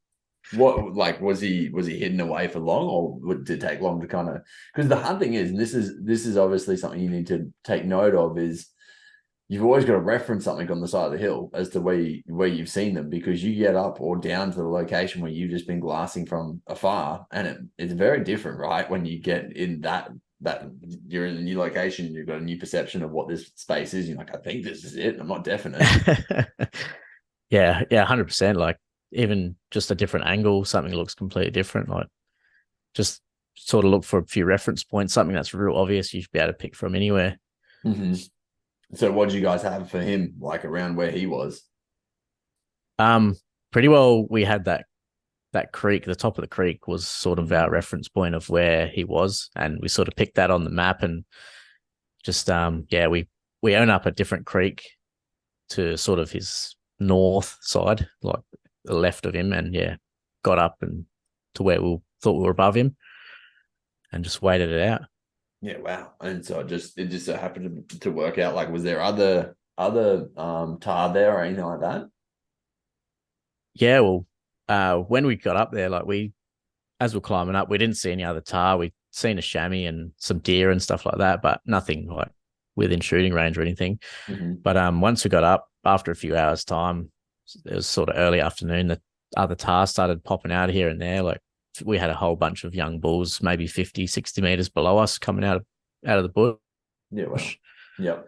What like was he hidden away for long, or did it take long to kind of? Because the hard thing is, and this is obviously something you need to take note of, is you've always got to reference something on the side of the hill as to where you've seen them, because you get up or down to the location where you've just been glassing from afar, and it's very different, right? When you get in that you're in a new location, you've got a new perception of what this space is. You're like, I think this is it. I'm not definite. Yeah, yeah, 100%. Like even just a different angle, something looks completely different. Like just sort of look for a few reference points, something that's real obvious you should be able to pick from anywhere. Mm-hmm. So what did you guys have for him, like around where he was? Um, Pretty well we had that creek, the top of the creek was sort of Mm-hmm. our reference point of where he was, and we sort of picked that on the map and just yeah, we own up a different creek to sort of his north side, like the left of him, and yeah, got up and to where we thought we were above him and just waited it out. Yeah, wow. And so it just so happened to work out. Like, was there other tar there or anything like that? Yeah, well, when we got up there, like we as we're climbing up, we didn't see any other tar. We'd seen a chamois and some deer and stuff like that, but nothing like within shooting range or anything. Hmm. But once we got up after a few hours time, it was sort of early afternoon. The other Tahr started popping out here and there. Like we had a whole bunch of young bulls, maybe 50, 60 meters below us, coming out of the bush. Yeah, well, yep.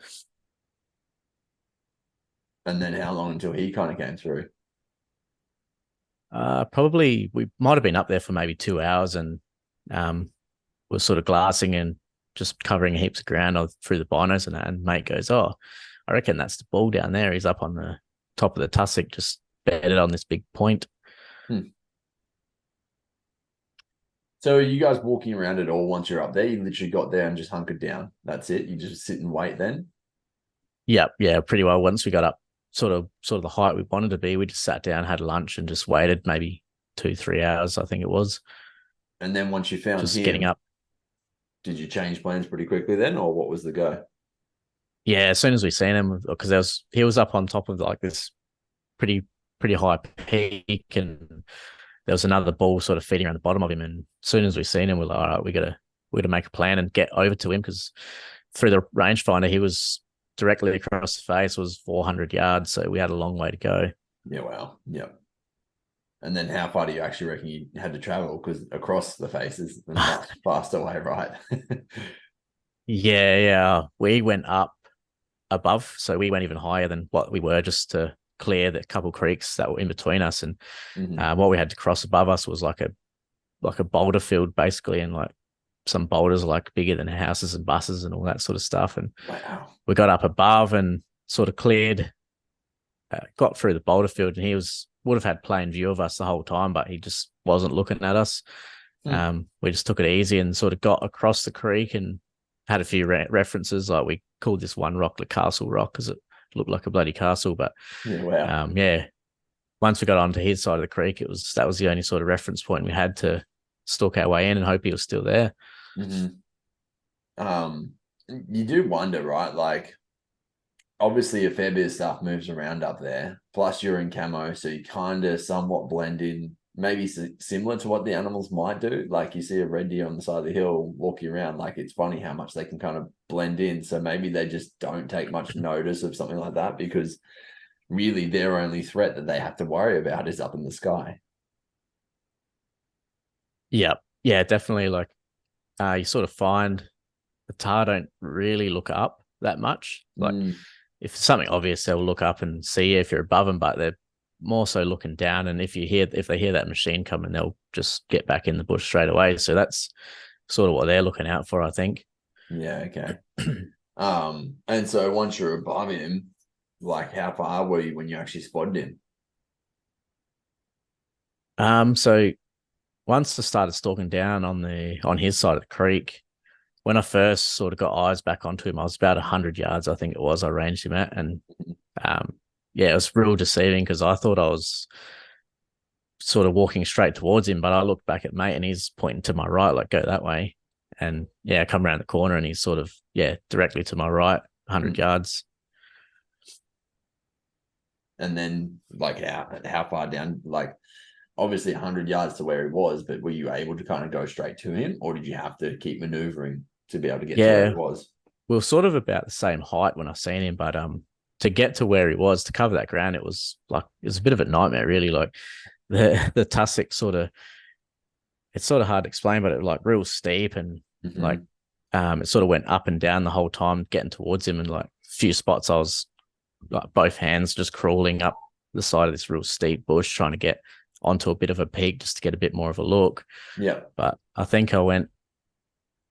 And then how long until he kind of came through? Probably we might have been up there for maybe 2 hours, and was sort of glassing and just covering heaps of ground through the binos and that. And mate goes, "Oh, I reckon that's the bull down there. He's up on the top of the tussock, just bedded on this big point." Hmm. So are you guys walking around at all once you're up there? You literally got there and just hunkered down. That's it. You just sit and wait then? Yep, yeah, pretty well. Once we got up, sort of the height we wanted to be, we just sat down, had lunch, and just waited maybe 2, 3 hours. I think it was And then once you found just getting him, up. did you change plans pretty quickly then, or what was the go? Yeah, as soon as we seen him, because he was up on top of like this pretty pretty high peak, and there was another bull sort of feeding around the bottom of him. And as soon as we seen him, we're like, all right, we gotta make a plan and get over to him, because through the rangefinder, he was directly across the face, was 400 yards, so we had a long way to go. Yeah, wow. Yeah. And then how far do you actually reckon you had to travel? Because across the face is a much faster way, right? Yeah, we went up above, so we went even higher than what we were, just to clear the couple creeks that were in between us. And Hmm. what we had to cross above us was like a boulder field basically, and like some boulders like bigger than houses and buses and all that sort of stuff. And Wow. we got up above and sort of cleared, got through the boulder field, and he would have had plain view of us the whole time, but he just wasn't looking at us. Hmm. We just took it easy and sort of got across the creek and had a few references. Like we called this one rock the Castle Rock because it looked like a bloody castle. But Yeah, wow. yeah, once we got onto his side of the creek, that was the only sort of reference point we had to stalk our way in and hope he was still there. Hmm. You do wonder, right? Like, obviously, a fair bit of stuff moves around up there. Plus, you're in camo, so you kind of somewhat blend in. Maybe similar to what the animals might do. Like you see a red deer on the side of the hill walking around. Like it's funny how much they can kind of blend in. So maybe they just don't take much notice of something like that, because really their only threat that they have to worry about is up in the sky. Yeah, yeah, definitely. Like you sort of find the Tahr don't really look up that much. Like Mm, if it's something obvious, they'll look up and see you if you're above them, but they're more so looking down. And if they hear that machine coming, they'll just get back in the bush straight away. So that's sort of what they're looking out for, I think. yeah, okay. And so once you're above him, like how far were you when you actually spotted him? So once I started stalking down on his side of the creek, when I first sort of got eyes back onto him, I was about 100 yards, I think it was. I ranged him at, and um, yeah, it was real deceiving because I thought I was sort of walking straight towards him, but I looked back at mate and he's pointing to my right, like go that way. And yeah, I come around the corner and he's sort of, yeah, directly to my right, 100 Mm. yards. And then like how far down? Like obviously 100 yards to where he was, but were you able to kind of go straight to him, or did you have to keep maneuvering to be able to get to where he Yeah, was? we were sort of about the same height when I seen him, but to get to where he was, to cover that ground, it was a bit of a nightmare, really. Like the tussock sort of, it's sort of hard to explain, but it was like real steep, and like Hmm. it sort of went up and down the whole time getting towards him. And like a few spots I was like both hands just crawling up the side of this real steep bush trying to get onto a bit of a peak just to get a bit more of a look. Yeah. But I think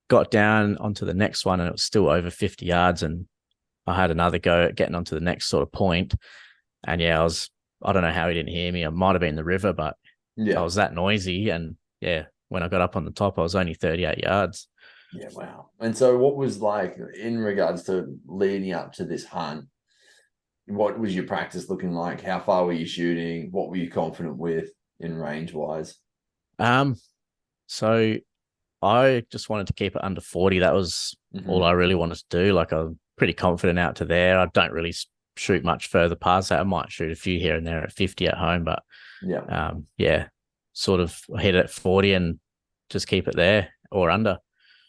got down onto the next one and it was still over 50 yards, and I had another go at getting onto the next sort of point. And yeah, I don't know how he didn't hear me. I might have been in the river, but I Yeah. was that noisy. And yeah, when I got up on the top, I was only 38 yards. Yeah. Wow. And so what was like in regards to leading up to this hunt? What was your practice looking like? How far were you shooting? What were you confident with in range wise? Um, so I just wanted to keep it under 40. That was all Hmm. I really wanted to do. Like I'm pretty confident out to there. I don't really shoot much further past that. I might shoot a few here and there at 50 at home, but Yeah. yeah, sort of hit it at 40 and just keep it there or under.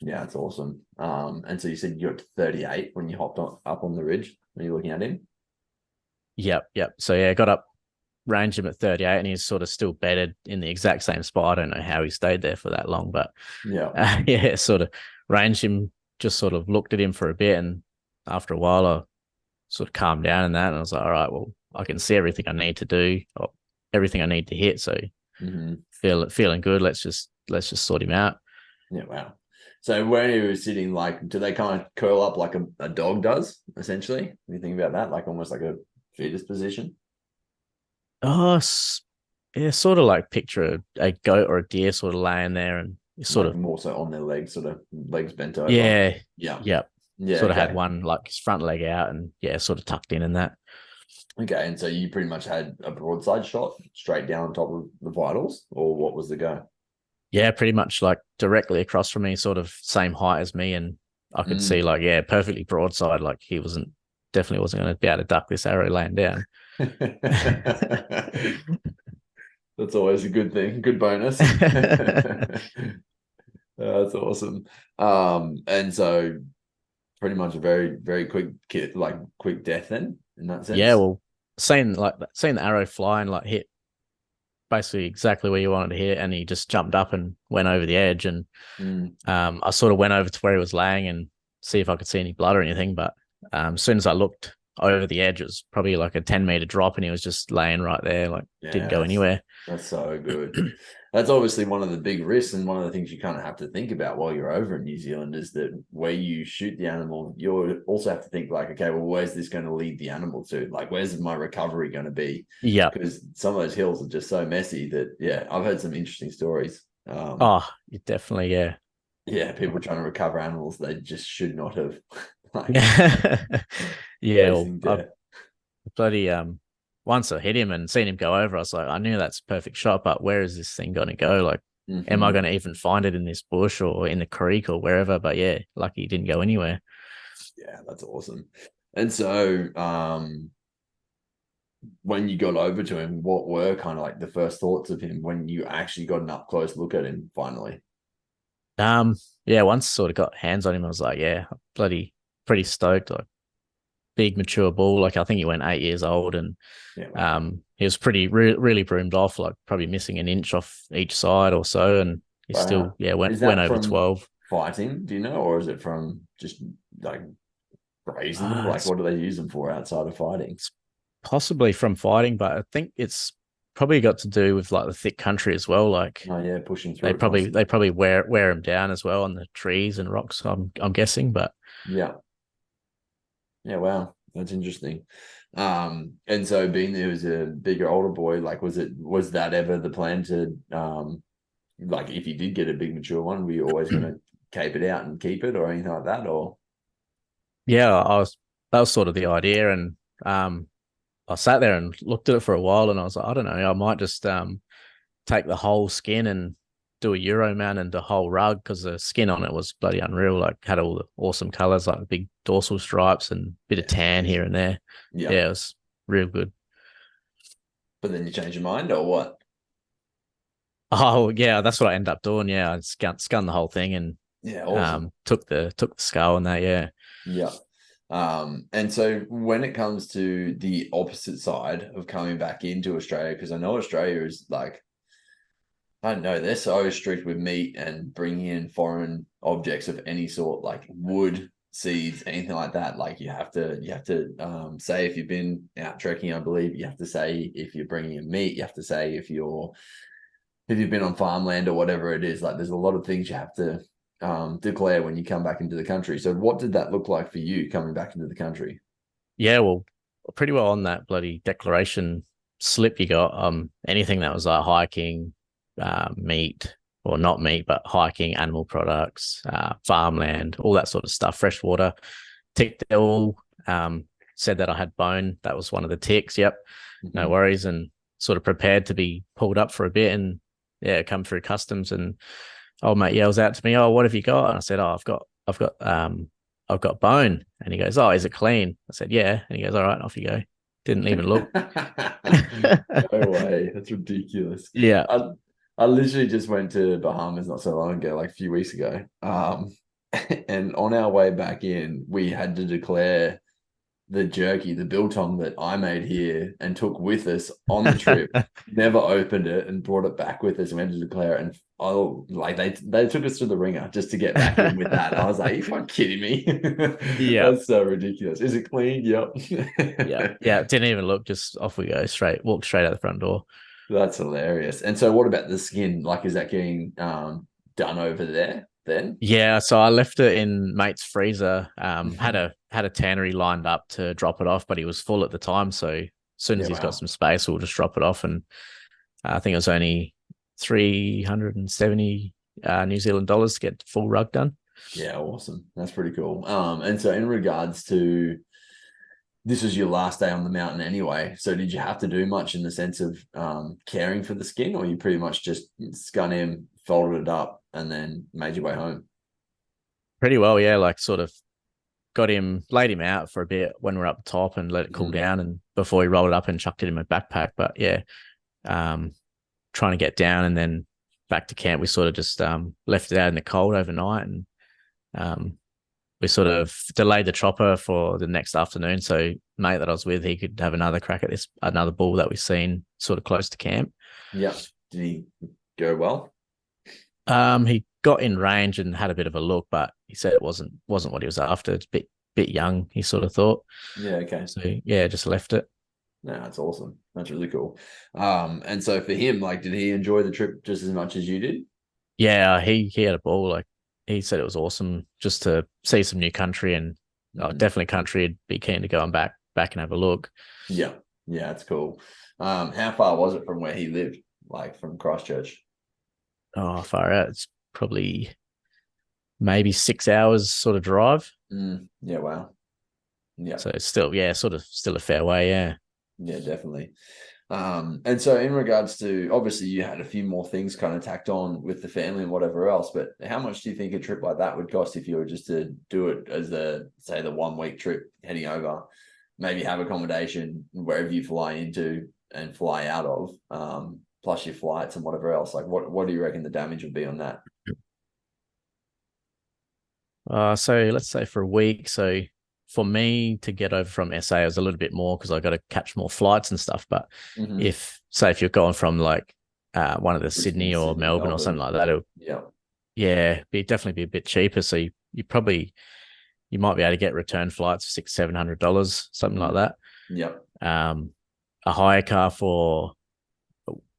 Yeah, that's awesome. And so you said you got to 38 when you hopped up on the ridge when you're looking at him. Yep, yep. So yeah, got up, ranged him at 38, and he's sort of still bedded in the exact same spot. I don't know how he stayed there for that long, but Yeah. yeah, sort of ranged him, just sort of looked at him for a bit, and after a while, I sort of calmed down in that, and I was like, all right, well, I can see everything I need to do, or everything I need to hit, so Hmm. feeling good. Let's just sort him out. Yeah. Wow. So where he was sitting, like, do they kind of curl up like a dog does, essentially? When you think about that, like almost like a fetus position, Oh, yeah, sort of like picture a goat or a deer sort of laying there, and you sort like of more so on their legs, sort of legs bent over. yeah, Yeah. yep. Yeah. Sort of had Okay. one like his front leg out, and yeah, sort of tucked in that. Okay. And so you pretty much had a broadside shot straight down on top of the vitals, or what was the go? Yeah, pretty much like directly across from me, sort of same height as me, and I could see Mm. like yeah, perfectly broadside. Like he wasn't definitely wasn't going to be able to duck this arrow laying down. That's always a good thing, good bonus. That's awesome. And so pretty much a very, very quick like quick death then in that Yeah, sense. well, seeing the arrow fly and like hit basically exactly where you wanted to hit, and he just jumped up and went over the edge, and Mm. I sort of went over to where he was laying and see if I could see any blood or anything. But as soon as I looked over the edge, it was probably like a 10-meter drop, and he was just laying right there, like didn't Yeah, go anywhere. that's so good. That's obviously one of the big risks, and one of the things you kind of have to think about while you're over in New Zealand is that where you shoot the animal, you also have to think like, okay, well, where's this going to lead the animal to? Like, where's my recovery going to be? Yeah. Because some of those hills are just so messy that, yeah, I've heard some interesting stories. Oh, you definitely, yeah. Yeah, people trying to recover animals they just should not have, like Yeah, well, facing I death. bloody once I hit him and seen him go over, I was like, I knew that's a perfect shot, but where is this thing gonna go? Like, am I Hmm. gonna even find it in this bush or in the creek or wherever? But yeah, lucky he didn't go anywhere. Yeah, that's awesome. And so, when you got over to him, what were kind of like the first thoughts of him when you actually got an up close look at him finally? Um, yeah, once sort of got hands on him, I was like, yeah, bloody pretty stoked. Like big mature bull. Like I think he went 8 years old, and Yeah, wow. he was pretty really broomed off, like probably missing an inch off each side or so, and he still Wow. yeah went Is went that over from 12. fighting, do you know, or is it from just like grazing them? Like, It's what do they use them for outside of fighting? it's possibly from fighting, but I think it's probably got to do with like the thick country as well. Like Oh, yeah, pushing they through it probably they constantly. probably wear them down as well on the trees and rocks. I'm guessing, but Yeah. Yeah, wow. That's interesting. And so being there was a bigger, older boy, like was that ever the plan to like if you did get a big mature one, were you always gonna cape it out and keep it or anything like that? Or yeah, I was that was sort of the idea, and um, I sat there and looked at it for a while, and I was like, I don't know, I might just take the whole skin and do a Euro mount and the whole rug because the skin on it was bloody unreal. Like had all the awesome colors, like the big dorsal stripes and bit of yeah, tan here amazing. and there. Yeah. Yeah, it was real good. But then you change your mind or what? Oh yeah, that's what I ended up doing. Yeah, I scun the whole thing and Yeah, awesome. took the skull and that. Yeah. Yeah. And so when it comes to the opposite side of coming back into Australia, because I know Australia is like, I don't know, they're so strict with meat and bringing in foreign objects of any sort, like wood, seeds, anything like that. Like you have to say if you've been out trekking, I believe you have to say if you're bringing in meat, you have to say if you've been on farmland or whatever it is. Like there's a lot of things you have to declare when you come back into the country. So what did that look like for you coming back into the country? Yeah, well, pretty well on that bloody declaration slip you got. Anything that was like hiking, meat or not meat, but hiking, animal products, farmland, all that sort of stuff, freshwater. Ticked it all. Said that I had bone. That was one of the ticks. Yep, no Mhm. worries. And sort of prepared to be pulled up for a bit, and yeah, come through customs. And old mate yells out to me, "Oh, what have you got?" And I said, "Oh, I've got bone." And he goes, "Oh, is it clean?" I said, "Yeah." And he goes, "All right, off you go." Didn't even look. No way. That's ridiculous. Yeah. I I literally just went to Bahamas not so long ago, like a few weeks ago. And on our way back in, we had to declare the jerky, the biltong that I made here and took with us on the trip. Never opened it and brought it back with us. And we had to declare it. And oh, like they took us to the ringer just to get back in with that. I was like, "You fucking kidding me?" Yeah. That's so ridiculous. Is it clean? Yep. Yeah. Yeah. Didn't even look, just off we go straight, walk straight out the front door. That's hilarious. And so, what about the skin? Like, is that getting done over there then? Yeah, so I left it in mate's freezer. Had Mhm. a tannery lined up to drop it off, but he was full at the time. So as soon as Yeah, he's got wow. some space, we'll just drop it off. And I think it was only 370 New Zealand dollars to get the full rug done. Yeah, awesome. That's pretty cool. And so in regards to this was your last day on the mountain anyway. So did you have to do much in the sense of caring for the skin, or you pretty much just scun him, folded it up, and then made your way home? Pretty well, yeah. Like sort of laid him out for a bit when we're up top and let it cool Mhm. down, and before he rolled it up and chucked it in my backpack. But yeah, um, trying to get down and then back to camp, we sort of just left it out in the cold overnight, and um, we sort of delayed the chopper for the next afternoon. So mate that I was with, he could have another crack at this another bull that we've seen sort of close to camp. Yeah. Did he go well? He got in range and had a bit of a look, but he said it wasn't what he was after. It's a bit young, he sort of thought. Yeah, okay. So yeah, just left it. No, that's awesome. That's really cool. And so for him, like, did he enjoy the trip just as much as you did? Yeah, he had a ball. Like he said, it was awesome just to see some new country, and Mhm. definitely country. He'd be keen to go and back and have a look. Yeah. Yeah, that's cool. How far was it from where he lived, like from Christchurch? Oh, far out. It's probably maybe 6 hours sort of drive. Yeah, wow. Yeah. So it's still, yeah, sort of still a fair way. Yeah. Yeah, definitely. And so in regards to obviously you had a few more things kind of tacked on with the family and whatever else, but how much do you think a trip like that would cost if you were just to do it as the say the 1 week trip heading over, maybe have accommodation wherever you fly into and fly out of, plus your flights and whatever else? Like what do you reckon the damage would be on that? So let's say for a week. So for me to get over from SA is a little bit more because I got to catch more flights and stuff. But Mm-hmm. if you're going from like one of the Brisbane, Sydney or Sydney, Melbourne or something Melbourne. like that, it'll, Yeah. yeah, definitely be a bit cheaper. So you might be able to get return flights for $600-700, something like Mm-hmm. that. Yep. Um, a hire car for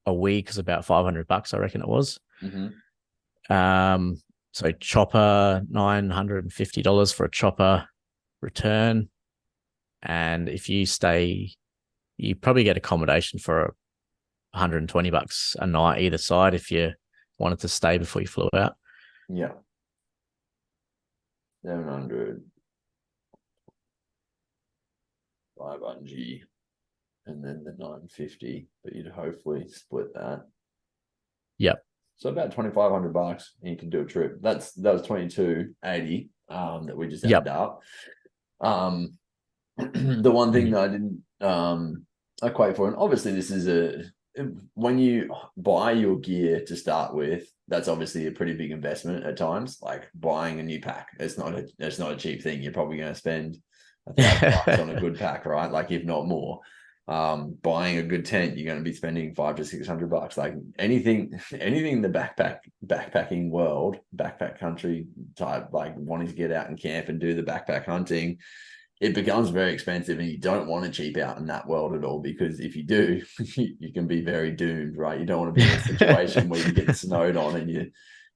a week is about $500, I reckon it was. Mm-hmm. Um, so chopper $950 for a chopper return, and if you stay, you probably get accommodation for $120 a night either side if you wanted to stay before you flew out. Yeah. 700, 500, and then the 950, but you'd hopefully split that. Yep. So about $2,500 and you can do a trip. That was 2280 that we just added Yep. up. Um the one thing Mhm. that I didn't equate for, and obviously this is when you buy your gear to start with, that's obviously a pretty big investment at times. Like buying a new pack, it's not a cheap thing. You're probably going to spend $1,000 on a good pack, right? Like if not more. Buying a good tent, you're going to be spending $500 to $600. Like anything in the backpacking world, backpack country type, like wanting to get out and camp and do the backpack hunting, it becomes very expensive, and you don't want to cheap out in that world at all, because if you do, you can be very doomed, right? You don't want to be in a situation where you get snowed on and you're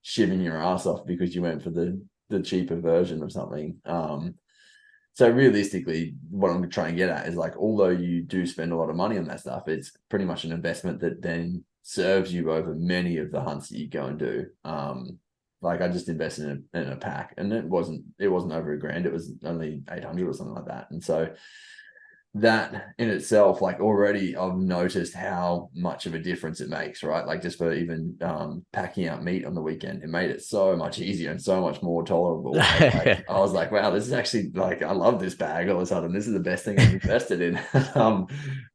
shivving your ass off because you went for the cheaper version of something. So realistically, what I'm trying to get at is like, although you do spend a lot of money on that stuff, it's pretty much an investment that then serves you over many of the hunts that you go and do. Like I just invested in a pack, and it wasn't over $1,000. It was only 800 or something like that. And so that in itself, like already I've noticed how much of a difference it makes, right? Like just for even packing out meat on the weekend, it made it so much easier and so much more tolerable. I was like, wow, this is actually like, I love this bag all of a sudden. This is the best thing I've invested in.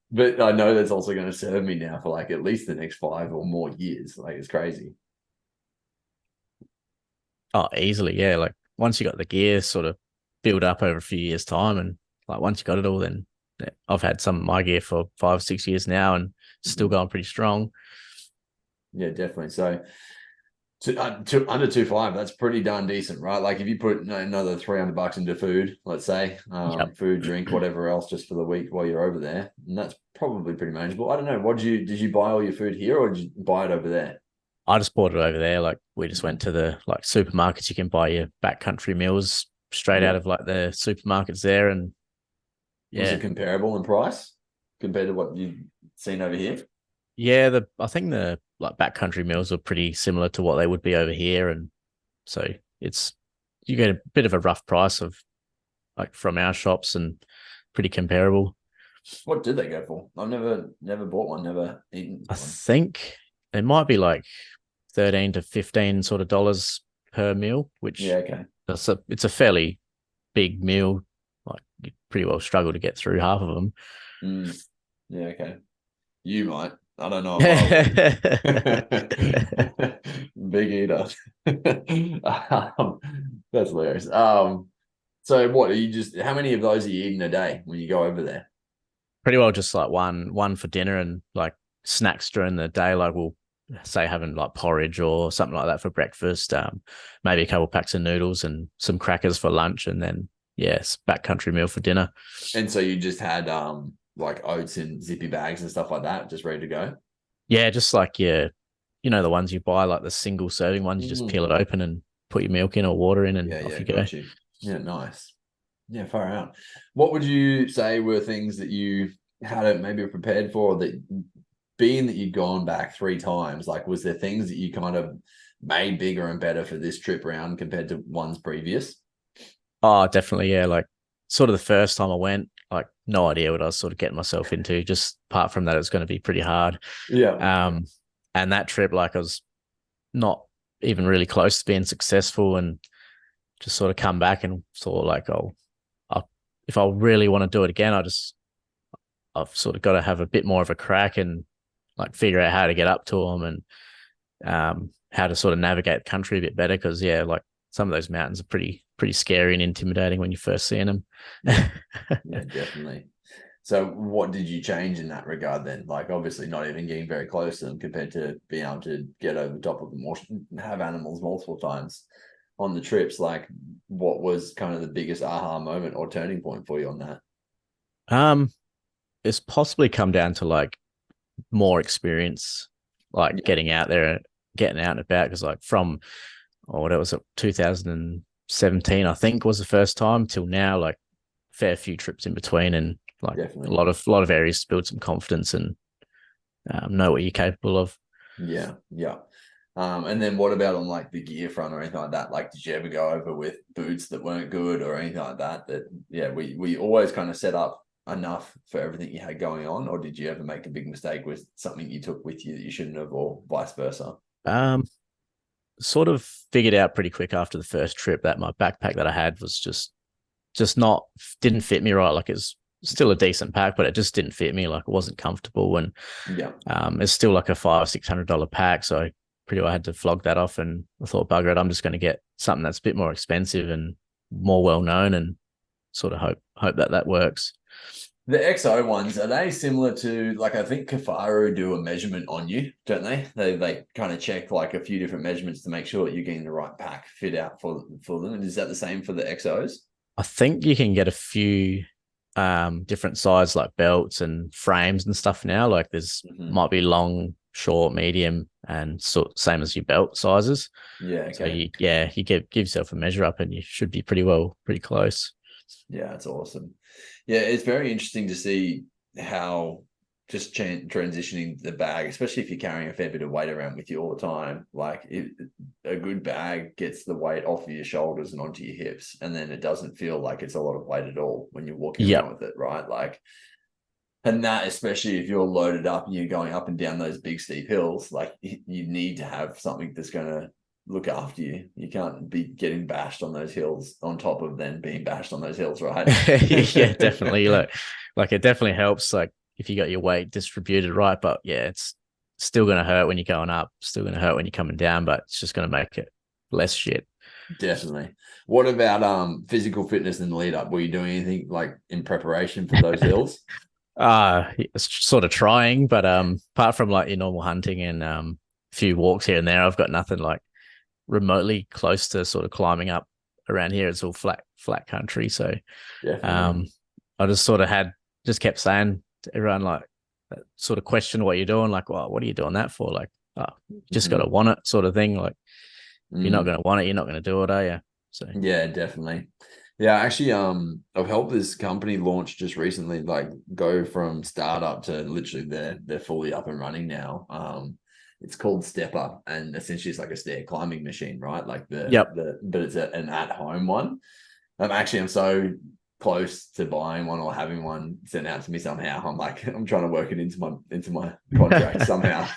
But I know that's also going to serve me now for like at least the next 5 or more years. Like it's crazy. Oh, easily, yeah. Like once you got the gear sort of build up over a few years' time, and like once you got it all, then I've had some of my gear for 5 or 6 years now, and still Mhm. going pretty strong. Yeah, definitely. So under 2.5, that's pretty darn decent, right? Like if you put another $300 into food, let's say, Yep. food, drink, whatever else, just for the week while you're over there, and that's probably pretty manageable. I don't know. Did you buy all your food here, or did you buy it over there? I just bought it over there. Like we just Mhm. went to the like supermarkets. You can buy your backcountry meals straight out Yeah. of like the supermarkets there, and Was it yeah, comparable in price compared to what you've seen over here? yeah. The I think the like backcountry meals are pretty similar to what they would be over here, and so it's you get a bit of a rough price of like from our shops and pretty comparable. What did they go for? I've never bought one, never eaten I one. think it might be like 13 to 15 sort of dollars per meal, Yeah, which okay. it's a fairly big meal. Like you pretty well struggle to get through half of them. Mm, yeah, okay. You might. I don't know if I would. Big eater. That's hilarious. So what are you just how many of those are you eating a day when you go over there? Pretty well just like one for dinner and like snacks during the day. Like we'll say having like porridge or something like that for breakfast. Maybe a couple packs of noodles and some crackers for lunch, and then yes, backcountry meal for dinner. And so you just had like oats in zippy bags and stuff like that, just ready to go. Yeah, just like you know the ones you buy, like the single serving ones. You just Mm. peel it open and put your milk in or water in, and Yeah, off yeah, you go. got you. Yeah, nice. Yeah, far out. What would you say were things that you had it maybe prepared for that being that you'd gone back 3 times, like was there things that you kind of made bigger and better for this trip round compared to ones previous? Oh, definitely, yeah. Like sort of the first time I went, like no idea what I was sort of getting myself into. Just apart from that, it's going to be pretty hard. Yeah. Um, and that trip, like I was not even really close to being successful, and just sort of come back and sort of like, oh, if I really want to do it again, I've sort of got to have a bit more of a crack and like figure out how to get up to them and how to sort of navigate the country a bit better. Because yeah, like some of those mountains are pretty scary and intimidating when you first see them. Yeah. Yeah, definitely. So what did you change in that regard then? Like obviously not even getting very close to them compared to being able to get over the top of them or have animals multiple times on the trips. Like what was kind of the biggest aha moment or turning point for you on that? um, it's possibly come down to like more experience, like Yeah, getting out there, getting out and about. Because like from what it was 2017, I think was the first time till now, like fair few trips in between, and like a definitely. lot of areas to build some confidence and know what you're capable of. Yeah, yeah. And then what about on like the gear front or anything like that? Like, did you ever go over with boots that weren't good or anything like that? That yeah, we always kind of set up enough for everything you had going on, or did you ever make a big mistake with something you took with you that you shouldn't have, or vice versa? Um, Sort of figured out pretty quick after the first trip that my backpack that I had was just not didn't fit me right. Like it's still a decent pack, but it just didn't fit me. Like it wasn't comfortable, and Yeah, it's still like a $500-600 pack. So I pretty well had to flog that off, and I thought, bugger it, I'm just going to get something that's a bit more expensive and more well known, and sort of hope that that works. the XO ones are they similar to like I think Kafaru do a measurement on you, don't they? They kind of check like a few different measurements to make sure that you're getting the right pack fit out for them. And is that the same for the XOs? I think you can get a few different size like belts and frames and stuff now. Like there's Mm-hmm. might be long, short, medium, and same as your belt sizes. Yeah, So okay. you give yourself a measure up, and you should be pretty close. Yeah, it's awesome. Yeah, it's very interesting to see how just transitioning the bag, especially if you're carrying a fair bit of weight around with you all the time. Like a good bag gets the weight off of your shoulders and onto your hips, and then it doesn't feel like it's a lot of weight at all when you're walking Yep. around with it, right? Like, and that especially if you're loaded up and you're going up and down those big steep hills, like you need to have something that's going to look after you. You can't be getting bashed on those hills on top of then being bashed on those hills, right? Yeah, definitely. Like it definitely helps. Like if you got your weight distributed right, but yeah, it's still gonna hurt when you're going up. Still gonna hurt when you're coming down, but it's just gonna make it less shit. Definitely. What about physical fitness in the lead up? Were you doing anything like in preparation for those hills? It's sort of trying, but apart from like your normal hunting and a few walks here and there, I've got nothing like remotely close to sort of climbing up around here. It's all flat country. So Definitely. um I just sort of just kept saying to everyone like sort of question what you're doing, like, well, what are you doing that for? Like, oh, you just gotta Mhm. want it, sort of thing. Like if you're not Mm. gonna want it, you're not gonna do it, are you? So Yeah, definitely. Yeah, actually, I've helped this company launch just recently, like go from startup to literally they're fully up and running now. It's called Step Up, and essentially it's like a stair climbing machine, right? Like yep. but it's an at home one. I'm so close to buying one or having one sent out to me somehow. I'm like, I'm trying to work it into my contract somehow.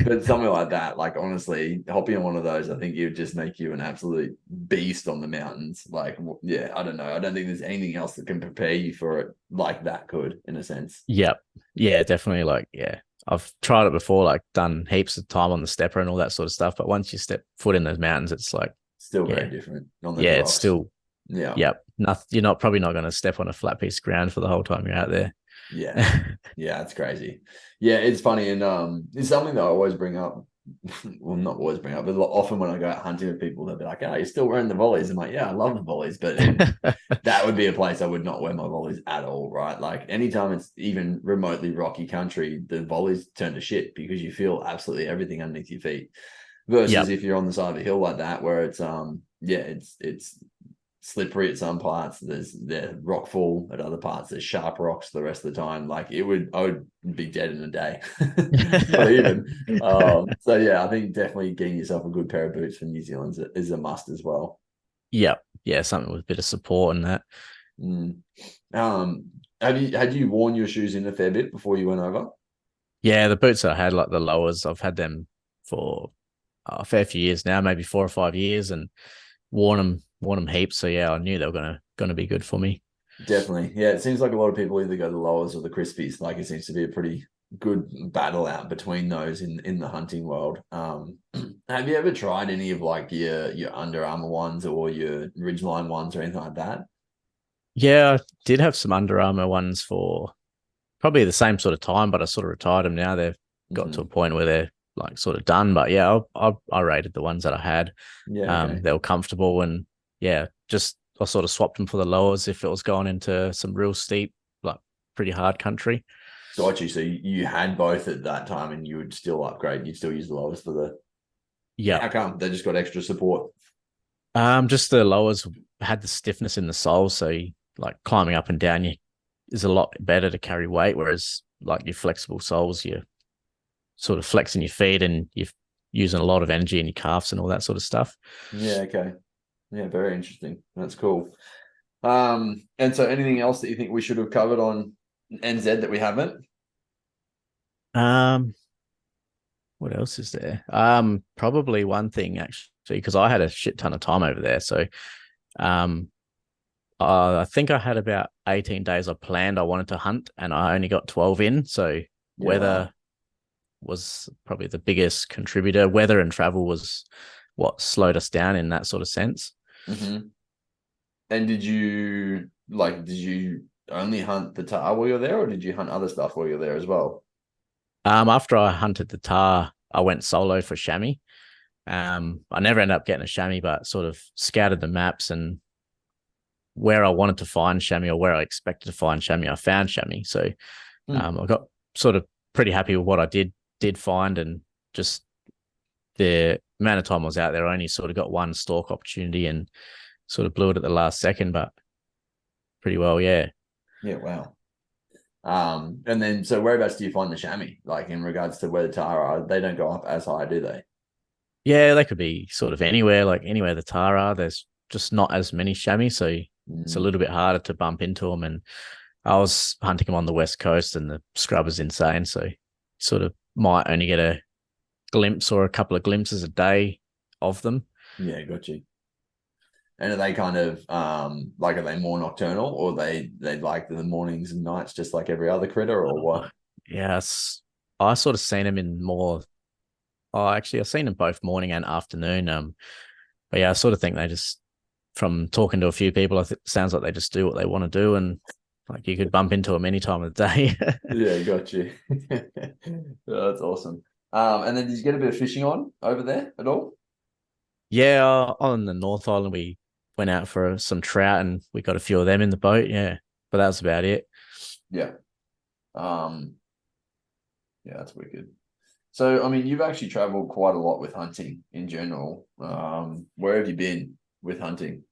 But something like that, like honestly, hopping on one of those, I think it would just make you an absolute beast on the mountains. Like, yeah, I don't know. I don't think there's anything else that can prepare you for it like that could, in a sense. Yep. Yeah, definitely. Like, yeah, I've tried it before, like done heaps of time on the stepper and all that sort of stuff. But once you step foot in those mountains, it's like, Still very yeah, different on those yeah, it's rocks. still, Yeah. yep. Nothing. You're not probably not going to step on a flat piece of ground for the whole time you're out there. Yeah. Yeah, it's crazy. Yeah, it's funny. And it's something that I always bring up. Well, not always bring up, but often when I go out hunting with people, they'll be like, "Oh, you're still wearing the volleys." I'm like, "Yeah, I love the volleys," but that would be a place I would not wear my volleys at all, right? Like anytime it's even remotely rocky country, the volleys turn to shit because you feel absolutely everything underneath your feet. Versus Yep. if you're on the side of a hill like that, where it's yeah, it's slippery at some parts. There's rock fall at other parts. There's sharp rocks the rest of the time. Like I would be dead in a day. Not even. So yeah, I think definitely getting yourself a good pair of boots for New Zealand is a must as well. Yep. Yeah, something with a bit of support and that. Mm. Had you worn your shoes in a fair bit before you went over? Yeah, the boots that I had, like the lowers, I've had them for a fair few years now, maybe 4 or 5 years, and worn them heaps. So yeah, I knew they were gonna be good for me. Definitely. Yeah, it seems like a lot of people either go the lowers or the crispies. Like it seems to be a pretty good battle out between those in the hunting world. Have you ever tried any of like your Under Armour ones or your Ridgeline ones or anything like that? Yeah, I did have some Under Armour ones for probably the same sort of time, but I sort of retired them now. They've got to a Hmm. point where they're like sort of done. But yeah, I rated the ones that I had. Yeah, okay. They were comfortable, and yeah, just I sort of swapped them for the lowers if it was going into some real steep, like pretty hard country. Got you. So you had both at that time and you would still upgrade. You'd still use the lowers for the Yep. how come? They just got extra support. Just the lowers had the stiffness in the soles, so like climbing up and down, you is a lot better to carry weight. Whereas like your flexible soles, you're sort of flexing your feet and you're using a lot of energy in your calves and all that sort of stuff. Yeah, okay. Yeah, very interesting. That's cool. And so anything else that you think we should have covered on NZ that we haven't? Um, what else is there? Probably one thing actually, because I had a shit ton of time over there. So, um, I think I had about 18 days I planned I wanted to hunt, and I only got 12 in. So Yeah, wow. weather was probably the biggest contributor. Weather and travel was what slowed us down in that sort of sense. Hmm. And did you only hunt the Tahr while you're there, or did you hunt other stuff while you're there as well? After I hunted the Tahr, I went solo for chamois. I never ended up getting a chamois, but sort of scouted the maps and where I wanted to find chamois or where I expected to find chamois, I found chamois. So Hmm. I got sort of pretty happy with what I did find, and just the amount of time I was out there, I only sort of got one stalk opportunity and sort of blew it at the last second, but pretty well, yeah. Yeah, wow. And then so whereabouts do you find the chamois? Like in regards to where the Tahr are, they don't go up as high, do they? Yeah, they could be sort of anywhere, like anywhere the Tahr are. There's just not as many chamois, so it's a Mm. little bit harder to bump into them. And I was hunting them on the west coast, and the scrub is insane. So sort of might only get a glimpse or a couple of glimpses a day of them. Yeah, got you. And are they kind of like are they more nocturnal or they like the mornings and nights just like every other critter or what? Yes, I sort of seen them in more. Oh, actually, I've seen them both morning and afternoon. but yeah, I sort of think they just, from talking to a few people, sounds like they just do what they want to do, and like you could bump into them any time of the day. Yeah, got you. Oh, that's awesome. And then did you get a bit of fishing on over there at all? Yeah, on the North Island, we went out for some trout and we got a few of them in the boat. Yeah, but that was about it. Yeah. Um, yeah, that's wicked. So, I mean, you've actually traveled quite a lot with hunting in general. Where have you been with hunting?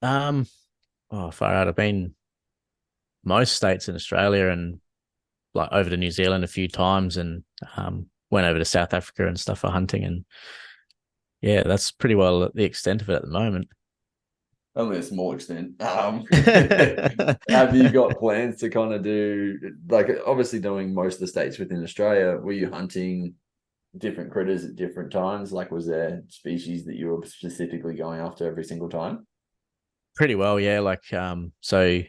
Um, oh, far out. I've been most states in Australia and like over to New Zealand a few times, and went over to South Africa and stuff for hunting. And yeah, that's pretty well the extent of it at the moment. Only a small extent. Have you got plans to kind of do, like, obviously doing most of the states within Australia? Were you hunting different critters at different times? Like, was there species that you were specifically going after every single time? Pretty well, yeah. Like so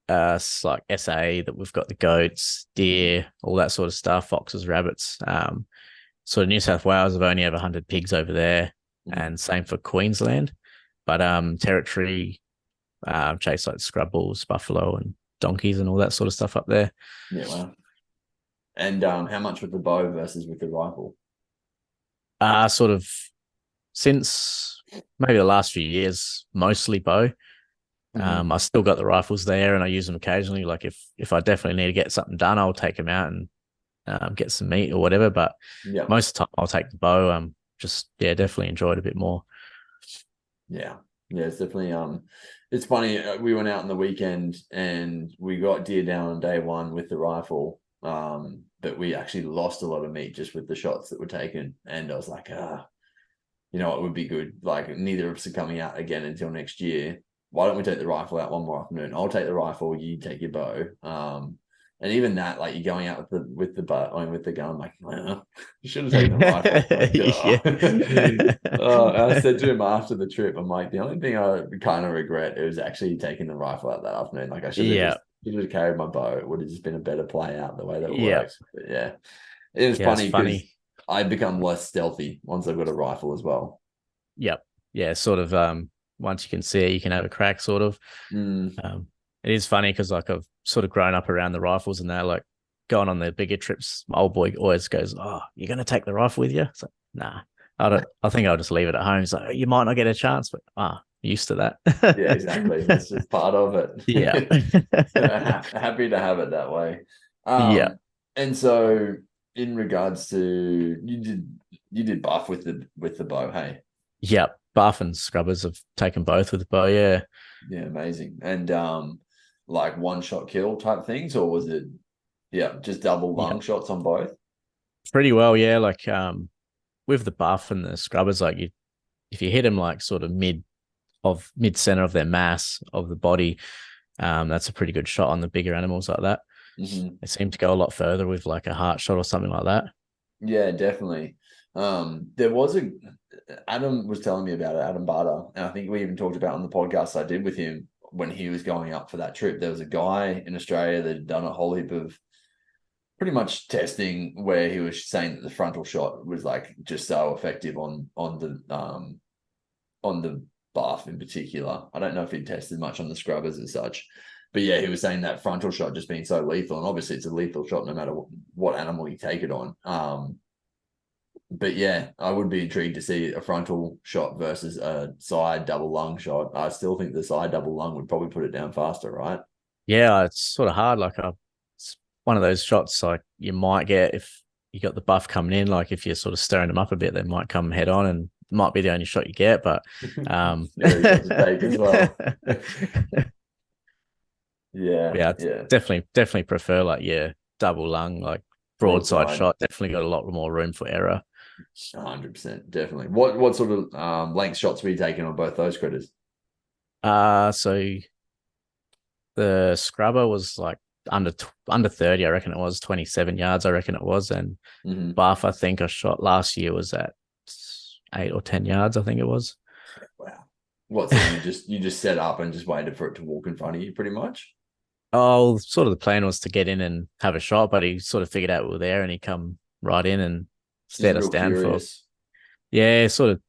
it's like SA that we've got the goats, deer, all that sort of stuff, foxes, rabbits. Sort of New South Wales, I've only ever hunted pigs over there, Mhm. and same for Queensland. But territory, chase like scrub bulls, buffalo, and donkeys, and all that sort of stuff up there. Yeah, wow. And how much with the bow versus with the rifle? Sort of since maybe the last few years, mostly bow. Mhm. I still got the rifles there, and I use them occasionally. Like if I definitely need to get something done, I'll take them out and get some meat or whatever. But Yeah. most of the time, I'll take the bow. Just yeah, definitely enjoy it a bit more. Yeah. Yeah, it's definitely it's funny. We went out on the weekend and we got deer down on day one with the rifle. But we actually lost a lot of meat just with the shots that were taken. And I was like, you know, it would be good. Like, neither of us are coming out again until next year. Why don't we take the rifle out one more afternoon? I'll take the rifle, you take your bow. And even that, like, you're going out with the bow, I mean, with the gun, like, well, you should have taken the rifle. Like, Yeah. I said to him after the trip, I'm like, the only thing I kind of regret is actually taking the rifle out that afternoon. Like, I Yeah. should have carried my bow. It would have just been a better play out the way that it Yeah. works. But yeah, it was Yeah, it's funny because funny. I become less stealthy once I've got a rifle as well. Yep. Yeah, sort of once you can see it, you can have a crack sort of. Mm, Um it is funny because like I've sort of grown up around the rifles and they're like going on the bigger trips. My old boy always goes, "Oh, you're gonna take the rifle with you?" It's like, nah. I don't I think I'll just leave it at home. He's like, you might not get a chance, but used to yeah, exactly. That's that. just part of Yeah. it. Happy to have it that way. Yeah. And so in regards to you did buff with the bow, hey? Yep. Buff and scrubbers have taken both with the bow. Yeah. Yeah, amazing. And like one shot kill type things, or was it yeah, just double lung Yep. shots on both? Pretty well. Yeah. Like with the buff and the scrubbers, like you, if you hit them like sort of mid center of their mass of the body, that's a pretty good shot on the bigger animals like that. Mm-hmm. They seem to go a lot further with like a heart shot or something like that. Yeah, definitely. There was a Adam was telling me about it, Adam Barter, and I think we even talked about on the podcast I did with him when he was going up for that trip. There was a guy in Australia that had done a whole heap of pretty much testing where he was saying that the frontal shot was like just so effective on the buff in particular. I don't know if he tested much on the scrubbers and such. But yeah, he was saying that frontal shot just being so lethal, and obviously it's a lethal shot no matter what animal you take it on. But yeah, I would be intrigued to see a frontal shot versus a side double lung shot. I still think the side double lung would probably put it down faster, right? Yeah, it's sort of hard. Like it's one of those shots like you might get if you got the buff coming in. Like if you're sort of stirring them up a bit, they might come head on and might be the only shot you get. But Scary shot to take as well. Yeah, yeah, yeah. definitely prefer like yeah, double lung, like broadside Broadside, shot. Definitely got a lot more room for error. 100%, definitely. What sort of length shots were you taking on both those critters? So the scrubber was like under 30, I reckon it was 27 yards, I reckon it was, and Mm-hmm. buff, I think I shot last year was at 8 or 10 yards, I think it was. Wow. What, so you just set up and just waited for it to walk in front of you pretty much? Oh, sort of the plan was to get in and have a shot, but he sort of figured out we were there and he come right in and Just stared us real down for curious. yeah, sort of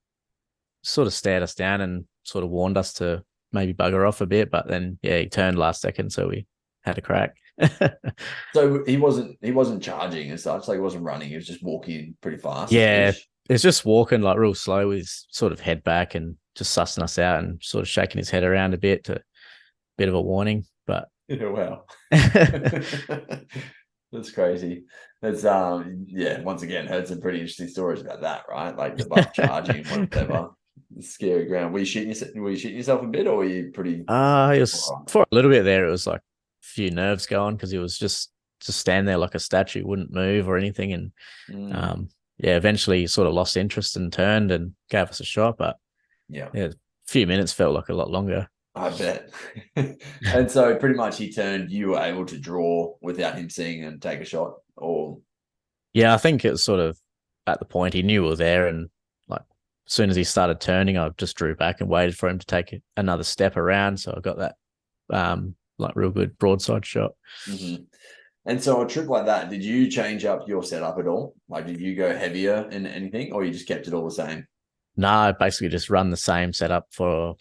sort of stared us down and sort of warned us to maybe bugger off a bit. But then, yeah, he turned last second, so we had a crack. So he wasn't charging and such, like he wasn't running, he was just walking pretty fast Yeah, ish. it's just walking like real slow with his sort of head back and just sussing us out and sort of shaking his head around a bit to bit of a warning. But Yeah, wow. That's crazy. That's yeah, once again, heard some pretty interesting stories about that, right? Like the buck charging, whatever. Scary ground. Were you shooting yourself a bit, or were you pretty it was all for a little bit there, it was like a few nerves going because he was just stand there like a statue, wouldn't move or anything. And right? yeah, eventually he sort of lost interest and turned and gave us a shot. But Yeah, yeah, a few minutes felt like a lot longer. I bet. And so pretty much he turned, you were able to draw without him seeing and take a shot, or Yeah, I think it was sort of at the point he knew we were there, and like as soon as he started turning, I just drew back and waited for him to take another step around. So I got that like real good broadside shot. Mhm. And so a trip like that, did you change up your setup at all? Like, did you go heavier in anything, or you just kept it all the same? No, I basically just run the same setup for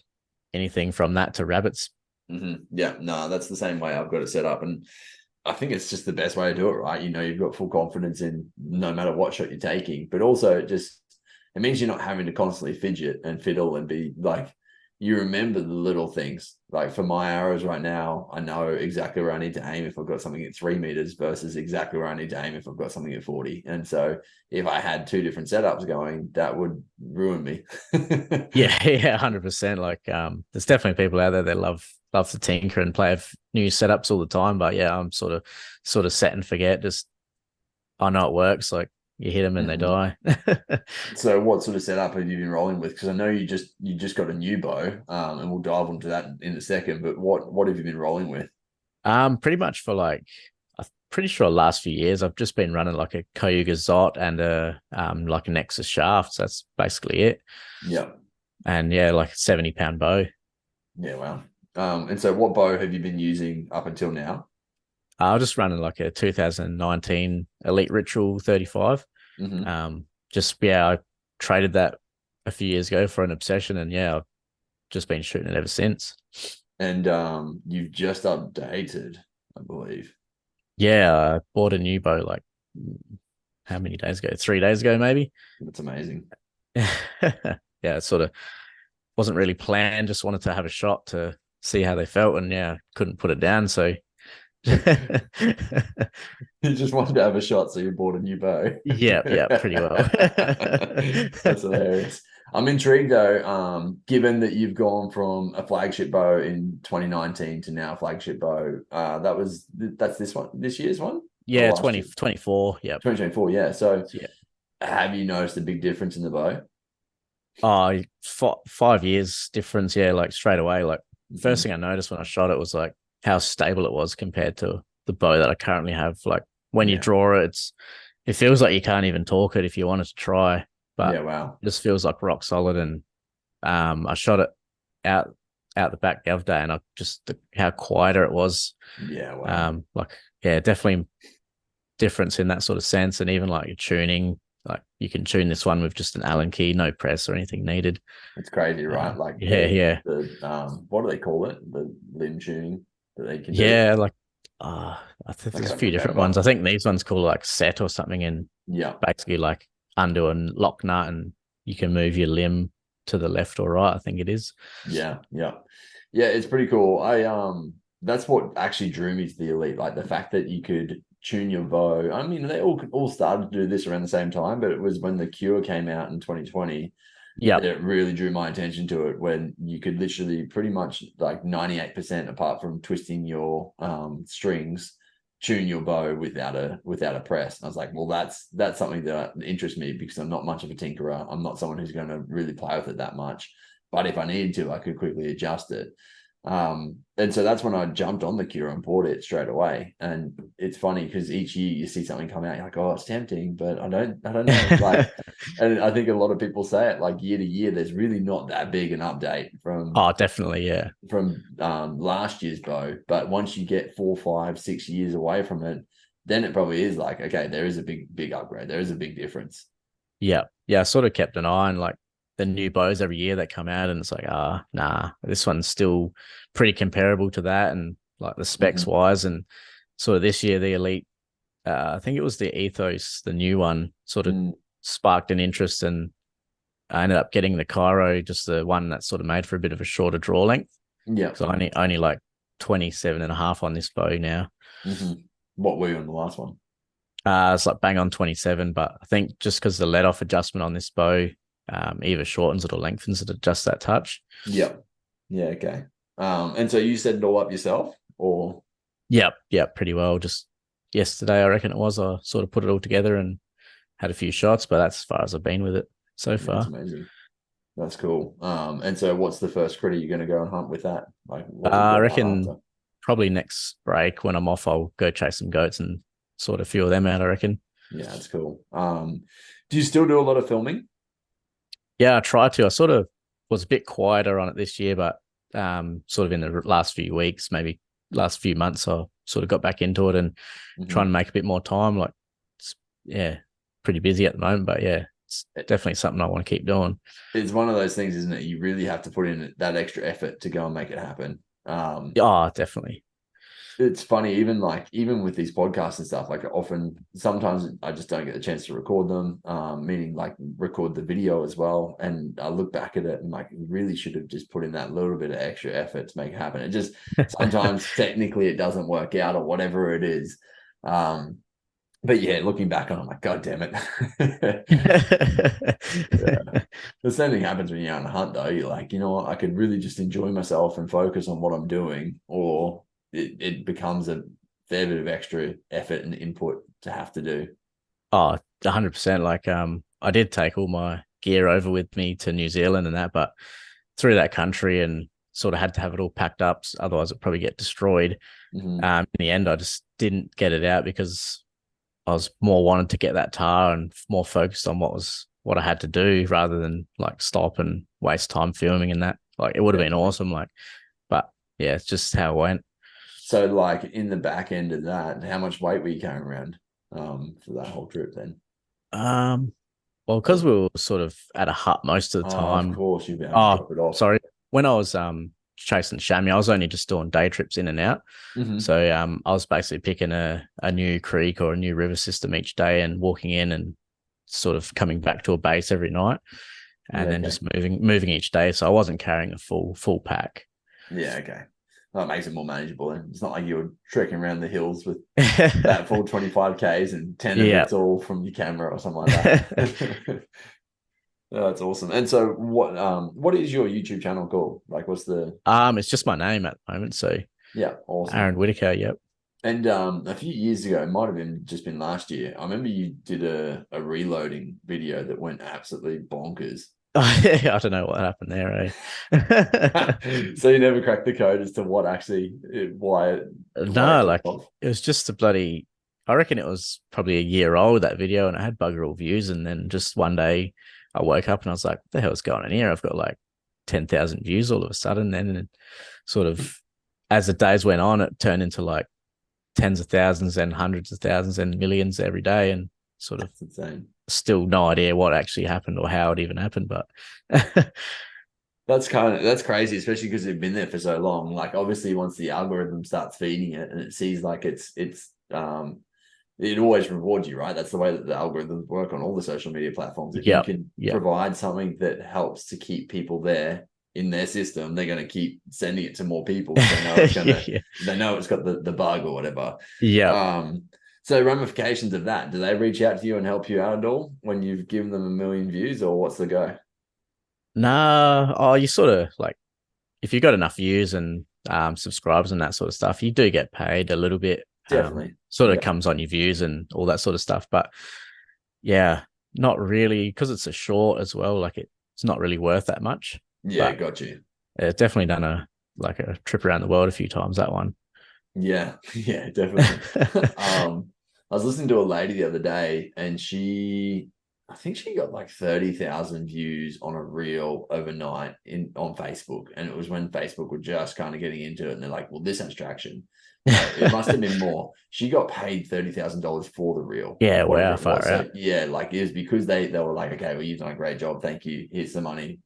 anything from that to rabbits. Yeah, no, that's the same way I've got it set up, and I think it's just the best way to do it, right? You've got full confidence in no matter what shot you're taking, but also it means you're not having to constantly fidget and fiddle and be like, you remember the little things. Like for my arrows right now, I know exactly where I need to aim if I've got something at 3 meters versus exactly where I need to aim if I've got something at 40. And so if I had two different setups going, that would ruin me. Yeah, yeah, 100%. Like, there's definitely people out there that love to tinker and play with new setups all the time. But yeah, I'm sort of set and forget. Just I know it works. Like you hit them and they Mhm. die. So what sort of setup have you been rolling with? Because I know you just got a new bow, and we'll dive into that in a second. But what have you been rolling with? Pretty much for like I'm pretty sure last few years I've just been running like a Cayuga Zot and a like a Nexus shaft. So that's basically it. Yeah, And yeah, like a 70-pound bow. yeah, wow. And so what bow have you been using up until now? I was just running like a 2019 Elite Ritual 35. Hmm. Just yeah, I traded that a few years ago for an obsession, and yeah, I've just been shooting it ever since. And you've just updated, I believe. Yeah, I bought a new bow like how many days ago? 3 days ago, maybe. That's amazing. Yeah, it sort of wasn't really planned. Just wanted to have a shot to see how they felt, and yeah, couldn't put it down. So You just wanted to have a shot, so you bought a new bow. yeah, yeah, pretty well. That's hilarious. I'm intrigued though, given that you've gone from a flagship bow in 2019 to now a flagship bow. That's this year's one or Yeah, last 20, year? 24. Yep. 2024, yeah. So Yeah. have you noticed a big difference in the bow? Oh, 5 years difference. Yeah, like straight away. Like first Mhm. thing I noticed when I shot it was like how stable it was compared to the bow that I currently have. Like when you Yeah. draw it, it feels like you can't even torque it if you wanted to try, but Yeah, wow. it just feels like rock solid. And I shot it out out the back the other day, and I just how quieter it was. Yeah, wow. Like yeah, definitely difference in that sort of sense, and even like your tuning. Like you can tune this one with just an Allen key, no press or anything needed. It's crazy, right? Like Yeah, the yeah, the what do they call it? The limb tuning that they can do. yeah. Like, I think I there's a can't few different ones. remember. I think these ones called like set or something, and Yeah. basically like undo and lock nut, and you can move your limb to the left or right. I think it is. Yeah, yeah, yeah. It's pretty cool. That's what actually drew me to the elite, like the fact that you could tune your bow. I mean, they all started to do this around the same time, but it was when the Cure came out in 2020 that Yep. it really drew my attention to it. When you could literally pretty much like 98% apart from twisting your strings, tune your bow without a press. And I was like, well, that's something that interests me because I'm not much of a tinkerer. I'm not someone who's going to really play with it that much. But if I needed to, I could quickly adjust it. And so that's when I jumped on the Cure and bought it straight away. And it's funny because each year you see something come out, you're like, oh, it's tempting, but I don't know. Like, and I think a lot of people say it like year to year, there's really not that big an update from Oh, definitely. Yeah. last year's bow. But once you get 4, 5, 6 years away from it, then it probably is like, okay, there is a big upgrade. There is a big difference. Yeah. Yeah. I sort of kept an eye on like the new bows every year that come out, and it's like, nah, this one's still pretty comparable to that, and like the specs Hmm. wise, and sort of this year the Elite, I think it was the Ethos, the new one, sort of Mm, sparked an interest, and I ended up getting the Cairo, just the one that's sort of made for a bit of a shorter draw length. yeah. So only like 27 and a half on this bow now. Hmm. What were you on the last one? It's like bang on 27, but I think just because the let off adjustment on this bow either shortens it or lengthens it just that touch. Yep. Yeah. Okay. And so you set it all up yourself, or Yep, pretty well. Just yesterday, I reckon it was. I sort of put it all together and had a few shots, but that's as far as I've been with it so that's far. amazing. That's cool. And so what's the first critter you're going to go and hunt with that? Like, what are you I going to hunt reckon after? probably next break when I'm off, I'll go chase some goats and sort of feel them out, I reckon. Yeah, that's cool. Do you still do a lot of filming? Yeah, I try to. I sort of was a bit quieter on it this year, but sort of in the last few weeks, maybe last few months, I sort of got back into it and trying to Hmm. make a bit more time. Like, yeah, pretty busy at the moment, but yeah, it's definitely something I want to keep doing. It's one of those things, isn't it? You really have to put in that extra effort to go and make it happen. Oh, definitely. It's funny, even with these podcasts and stuff, like often sometimes I just don't get the chance to record them, meaning like record the video as well. And I look back at it and like you really should have just put in that little bit of extra effort to make it happen. It just sometimes technically it doesn't work out or whatever it is. Um, but yeah, looking back on it, I'm like, God damn it. Yeah. The same thing happens when you're on a hunt, though. You're like, you know what? I could really just enjoy myself and focus on what I'm doing, or it becomes a fair bit of extra effort and input to have to do. Oh, 100%. Like, I did take all my gear over with me to New Zealand and that, but through that country and sort of had to have it all packed up. Otherwise, it'd probably get destroyed. Hmm. In the end, I just didn't get it out because I was more wanted to get that Tahr and more focused on what I had to do rather than like stop and waste time filming and that. Like, it would have been Definitely. awesome. Like, but yeah, it's just how it went. So, like in the back end of that, how much weight were you carrying around for that whole trip then? Um, well, because Or, we were sort of at a hut most of the oh, of time. course, you'd be able to Oh, drop it off. sorry. When I was chasing chamois, I was only just doing day trips in and out. Hmm. So I was basically picking a new creek or a new river system each day and walking in and sort of coming back to a base every night Yeah. and then Okay. just moving each day. So I wasn't carrying a full pack. Yeah. Okay. That makes it more manageable. And it's not like you were trekking around the hills with that full 25 Ks and 10 of Yeah. it's all from your camera or something like that. Oh, that's awesome. And so what is your YouTube channel called? Like what's the It's just my name at the moment. So yeah, awesome. Aaron Whitaker. Yep. And a few years ago, it might have been just been last year. I remember you did a reloading video that went absolutely bonkers. I don't know what happened there, eh? So you never cracked the code as to what actually why it No, took like off. it was just a bloody. I reckon it was probably a year old that video, and it had bugger all views. And then just one day, I woke up and I was like, "What the hell's going on here?" I've got like 10,000 views all of a sudden. And sort of as the days went on, it turned into like tens of thousands and hundreds of thousands and millions every day, and sort of That's insane. still no idea what actually happened or how it even happened. But That's crazy, especially because they've been there for so long. Like obviously once the algorithm starts feeding it and it sees like it always rewards you, right? That's the way that the algorithms work on all the social media platforms. If you yep, can yep, provide something that helps to keep people there in their system, they're going to keep sending it to more people because yeah, they know it's got the bug or whatever. yep. Um, so ramifications of that, do they reach out to you and help you out at all when you've given them a million views, or what's the go? Nah, oh, you sort of like if you got enough views and subscribers and that sort of stuff, you do get paid a little bit. Definitely. Sort of Yeah. comes on your views and all that sort of stuff. But yeah, not really because it's a short as well. Like it's not really worth that much. Yeah, But got you. it's definitely done a trip around the world a few times. That one. Yeah, yeah, definitely. I was listening to a lady the other day, and she I think she got like 30,000 views on a reel overnight on Facebook. And it was when Facebook were just kind of getting into it. And they're like, well, this has traction. So it must have been more. She got paid $30,000 for the reel Yeah, of whatever wow, it was. far So out. yeah, like it was because they were like, okay, well, you've done a great job. Thank you. Here's the money.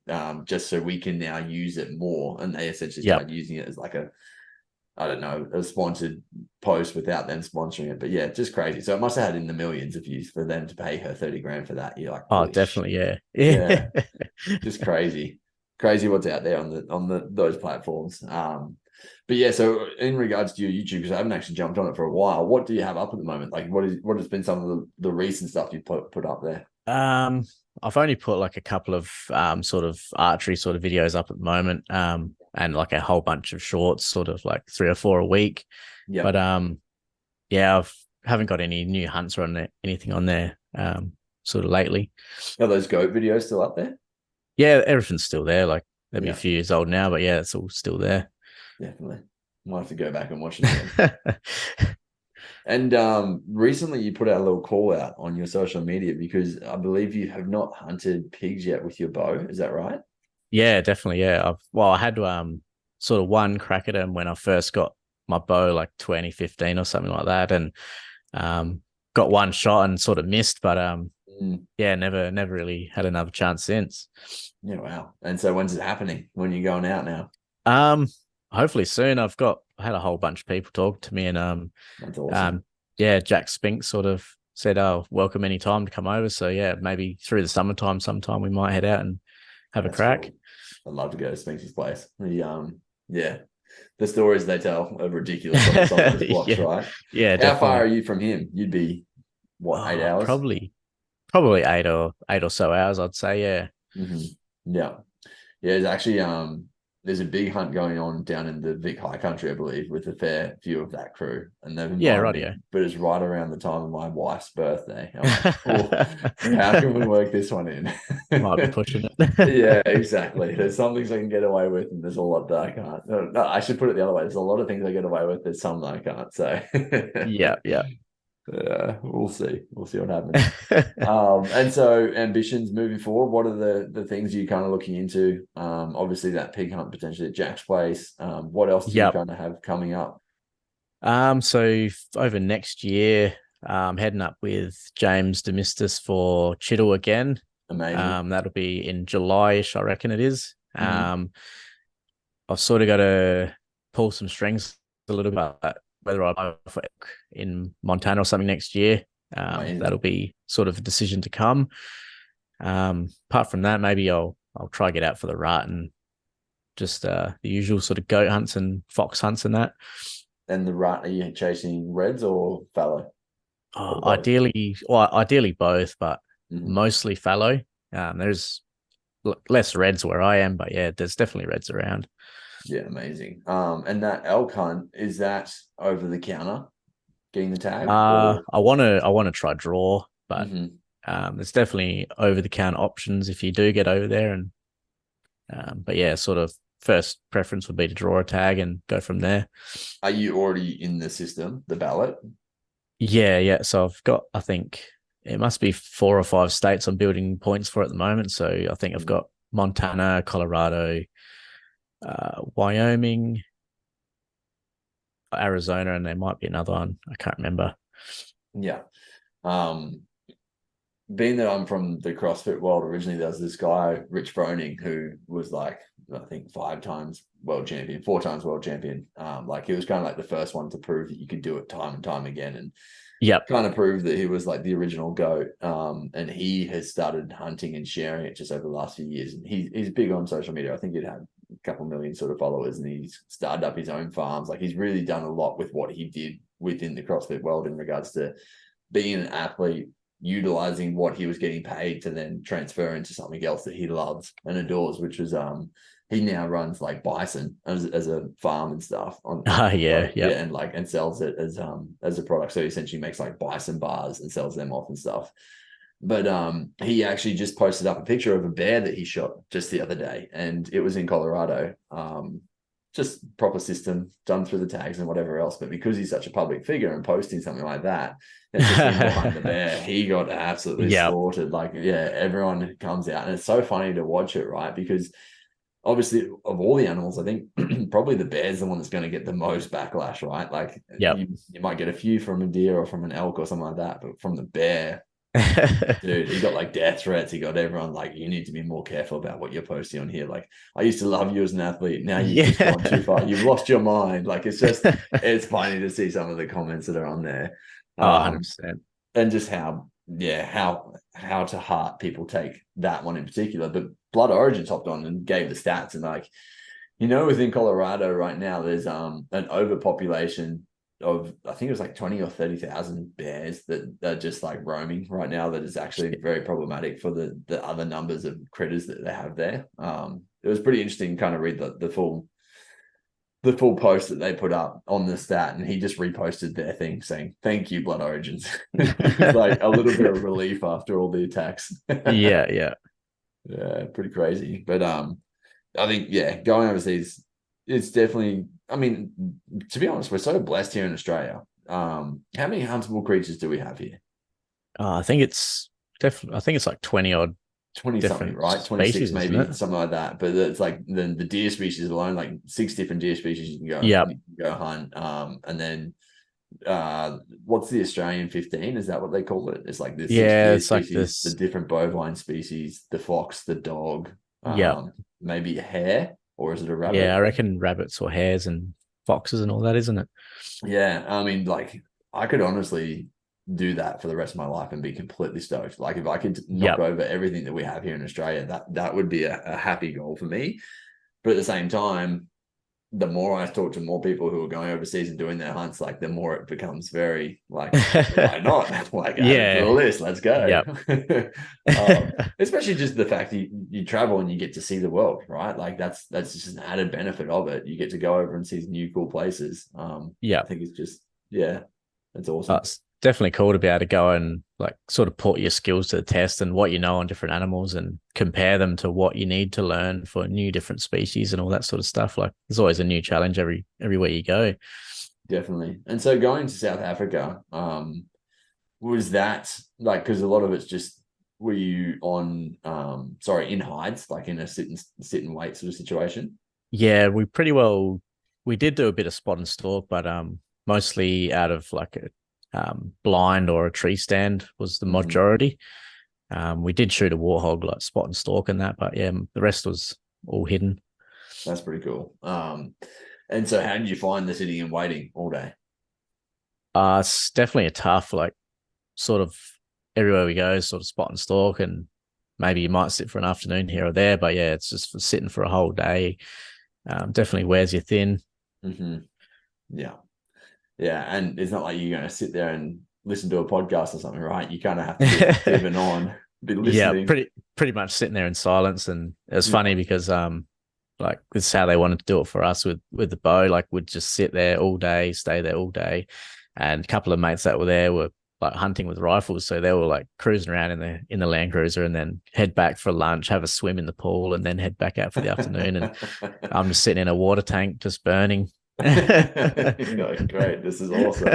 Just so we can now use it more. And they essentially Yep. started using it as like I don't know, a sponsored post without them sponsoring it. But yeah, just crazy. So it must have had in the millions of views for them to pay her 30 grand for that. You're like, Oh, holy definitely, shit. yeah. Yeah, Yeah. just crazy. Crazy what's out there on the those platforms. But yeah, so in regards to your YouTube, because I haven't actually jumped on it for a while, what do you have up at the moment? Like what has been some of the recent stuff you put up there? Um, I've only put like a couple of sort of archery sort of videos up at the moment. And like a whole bunch of shorts, sort of like 3 or 4 a week. But Yep. yeah, I've haven't got any new hunts or anything on there sort of lately. Are those goat videos still up there? Yeah, everything's still there. Like they'll be a Yeah, few years old now, but yeah, it's all still there. definitely. Might have to go back and watch it again. And recently you put out a little call out on your social media because I believe you have not hunted pigs yet with your bow. Is that right? Yeah, definitely. Yeah. I had sort of one crack at him when I first got my bow, like 2015 or something like that, and got one shot and sort of missed, but Mm. yeah, never really had another chance since. Yeah, wow. And so when's it happening? When you're going out now? Um, Hopefully soon. I had a whole bunch of people talk to me, and That's awesome. um, yeah, Jack Spink sort of said, "Oh, welcome any time to come over." So yeah, maybe through the summertime, sometime we might head out and have a That's crack. cool. I'd love to go to Spinks's place. Yeah, the stories they tell are ridiculous on some of those blocks, Yeah, right? yeah, How far are definitely. you from him? You'd be what, 8 hours? Probably 8 or so hours, I'd say. Yeah. Yeah. Yeah, there's actually there's a big hunt going on down in the Vic High Country, I believe, with a fair few of that crew, and they've Yeah, invited me, rightio. but it's right around the time of my wife's birthday. I'm like, oh, how can we work this one in? Might be pushing it. Yeah, exactly. There's some things I can get away with, and there's a lot that I can't. No, I should put it the other way. There's a lot of things I get away with. There's some that I can't. So, Yeah, yeah. we'll see. We'll see what happens. And so ambitions moving forward, what are the things you're kind of looking into? Obviously that pig hunt potentially at Jack's place. What else do you Yep. kind of have coming up? So over next year, heading up with James Demistis for Chiddle again. Amazing. That'll be in July-ish, I reckon it is. Mm-hmm. I've sort of got to pull some strings a little bit about whether I go for elk in Montana or something next year. That'll Amazing. be sort of a decision to come. Apart from that, maybe I'll try get out for the rat and just the usual sort of goat hunts and fox hunts and that. And the rat, are you chasing reds or fallow or both? Ideally both, but Mm-hmm. mostly fallow. There's less reds where I am, but yeah, there's definitely reds around. Yeah, amazing. And that elk hunt, is that over the counter getting the tag or? I want to try draw, but Mm-hmm. there's definitely over the counter options if you do get over there. And but yeah, sort of first preference would be to draw a tag and go from there. Are you already in the system, the ballot? Yeah, yeah. So I've got, I think it must be 4 or 5 states I'm building points for at the moment. So I think I've Mm. got Montana, Colorado, Wyoming, Arizona, and there might be another one. I can't remember. Yeah. Um, Being that I'm from the CrossFit world originally, there was this guy, Rich Froning, who was like, I think 5 times world champion, 4 times world champion. Like he was kind of like the first one to prove that you could do it time and time again, and Yep. kind of proved that he was like the original goat. And he has started hunting and sharing it just over the last few years. And he's big on social media. I think he'd had a couple million sort of followers, and he's started up his own farms. Like he's really done a lot with what he did within the CrossFit world in regards to being an athlete, utilizing what he was getting paid to then transfer into something else that he loves and adores, which was he now runs like bison as a farm and stuff on the Yeah, road. Yeah, yep. and like and sells it as a product. So he essentially makes like bison bars and sells them off and stuff. But he actually just posted up a picture of a bear that he shot just the other day, and it was in Colorado. just proper system done through the tags and whatever else. But because he's such a public figure and posting something like that, it's just him behind the bear. He got absolutely Yeah. slaughtered. Like, yeah, everyone comes out, and it's so funny to watch it, right? Because obviously, of all the animals, I think probably the bear's the one that's going to get the most backlash, right? Like, Yep. you might get a few from a deer or from an elk or something like that, but from the bear, dude, he got like death threats. He got everyone like, you need to be more careful about what you're posting on here. Like, I used to love you as an athlete. Now you've just gone too far. Yeah. You've lost your mind. Like, it's funny to see some of the comments that are on there. Oh, 100%. And just how to heart people take that one in particular. But Blood Origins hopped on and gave the stats, and like, within Colorado right now, there's an overpopulation of, I think it was like 20 or 30,000 bears that are just like roaming right now. That is actually very problematic for the other numbers of critters that they have there. It was pretty interesting to kind of read the full post that they put up on the stat, and he just reposted their thing saying, "Thank you, Blood Origins." It was like a little bit of relief after all the attacks. Yeah, yeah. Yeah, pretty crazy. But I think, yeah, going overseas, it's definitely, I mean, to be honest, we're so blessed here in Australia. How many huntable creatures do we have here? I think it's definitely. I think it's like 20 odd 20 something, different right? 26 species, isn't maybe, it? something like that. But it's like the deer species alone, like 6 different deer species Yeah, you can go hunt. And then what's the Australian 15? Is that what they call it? It's like the 6 yeah. deer It's like species, the this. different bovine species, the fox, the dog, Yeah, maybe a hare, or is it a yeah. rabbit? I reckon rabbits or hares and foxes and all that, isn't it? Yeah, I mean, like, I could honestly do that for the rest of my life and be completely stoked. Like, if I could knock Yep. over everything that we have here in Australia, that would be a happy goal for me. But at the same time, the more I talk to more people who are going overseas and doing their hunts, like, the more it becomes very like, why not? Like, add it to the Yeah. list. Let's go. Yep. Especially just the fact that you travel and you get to see the world, right? Like, that's just an added benefit of it. You get to go over and see new cool places. I Yep. think it's just, yeah, that's awesome. It's definitely cool to be able to go and like sort of put your skills to the test and what you know on different animals and compare them to what you need to learn for new different species and all that sort of stuff. Like there's always a new challenge everywhere you go. Definitely. And so going to South Africa, was that like, because a lot of it's just, were you on in hides, like in a sit and wait sort of situation? Yeah, we did do a bit of spot and stalk, but mostly out of like a blind or a tree stand was the Mm-hmm. majority. We did shoot a warthog like spot and stalk and that, but yeah, the rest was all hidden. That's pretty cool. And so how did you find the sitting and waiting all day? It's definitely a tough, like sort of everywhere we go, sort of spot and stalk, and maybe you might sit for an afternoon here or there, but yeah, it's just for sitting for a whole day. Definitely wears you thin. Mm-hmm. Yeah. Yeah. And it's not like you're going to sit there and listen to a podcast or something, right? You kind of have to be active and on, be Yeah, listening. pretty much sitting there in silence. And it was Yeah. funny because like this is how they wanted to do it for us with the bow. Like we'd just sit there all day, stay there all day. And a couple of mates that were there were like hunting with rifles. So they were like cruising around in the Land Cruiser and then head back for lunch, have a swim in the pool, and then head back out for the afternoon. And I'm just sitting in a water tank just burning. Great, this is awesome.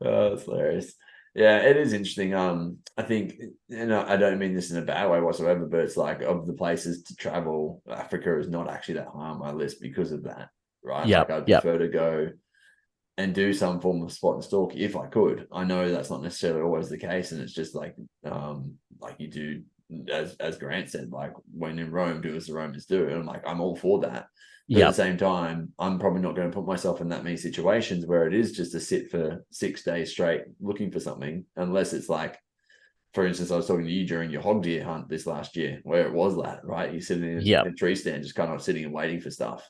Oh, that's hilarious. Yeah, it is interesting. I think, I don't mean this in a bad way whatsoever, but it's like, of the places to travel, Africa is not actually that high on my list because of that, right? Like, Yep, I'd yep. prefer to go and do some form of spot and stalk if I could. I know that's not necessarily always the case, and it's just like you do, as Grant said, like, when in Rome, do as the Romans do. And I'm like, I'm all for that. But at the Yep. same time, I'm probably not going to put myself in that many situations where it is just to sit for 6 days straight looking for something, unless it's like, for instance, I was talking to you during your hog deer hunt this last year, where it was that, right? You're sitting in Yep. a tree stand, just kind of sitting and waiting for stuff.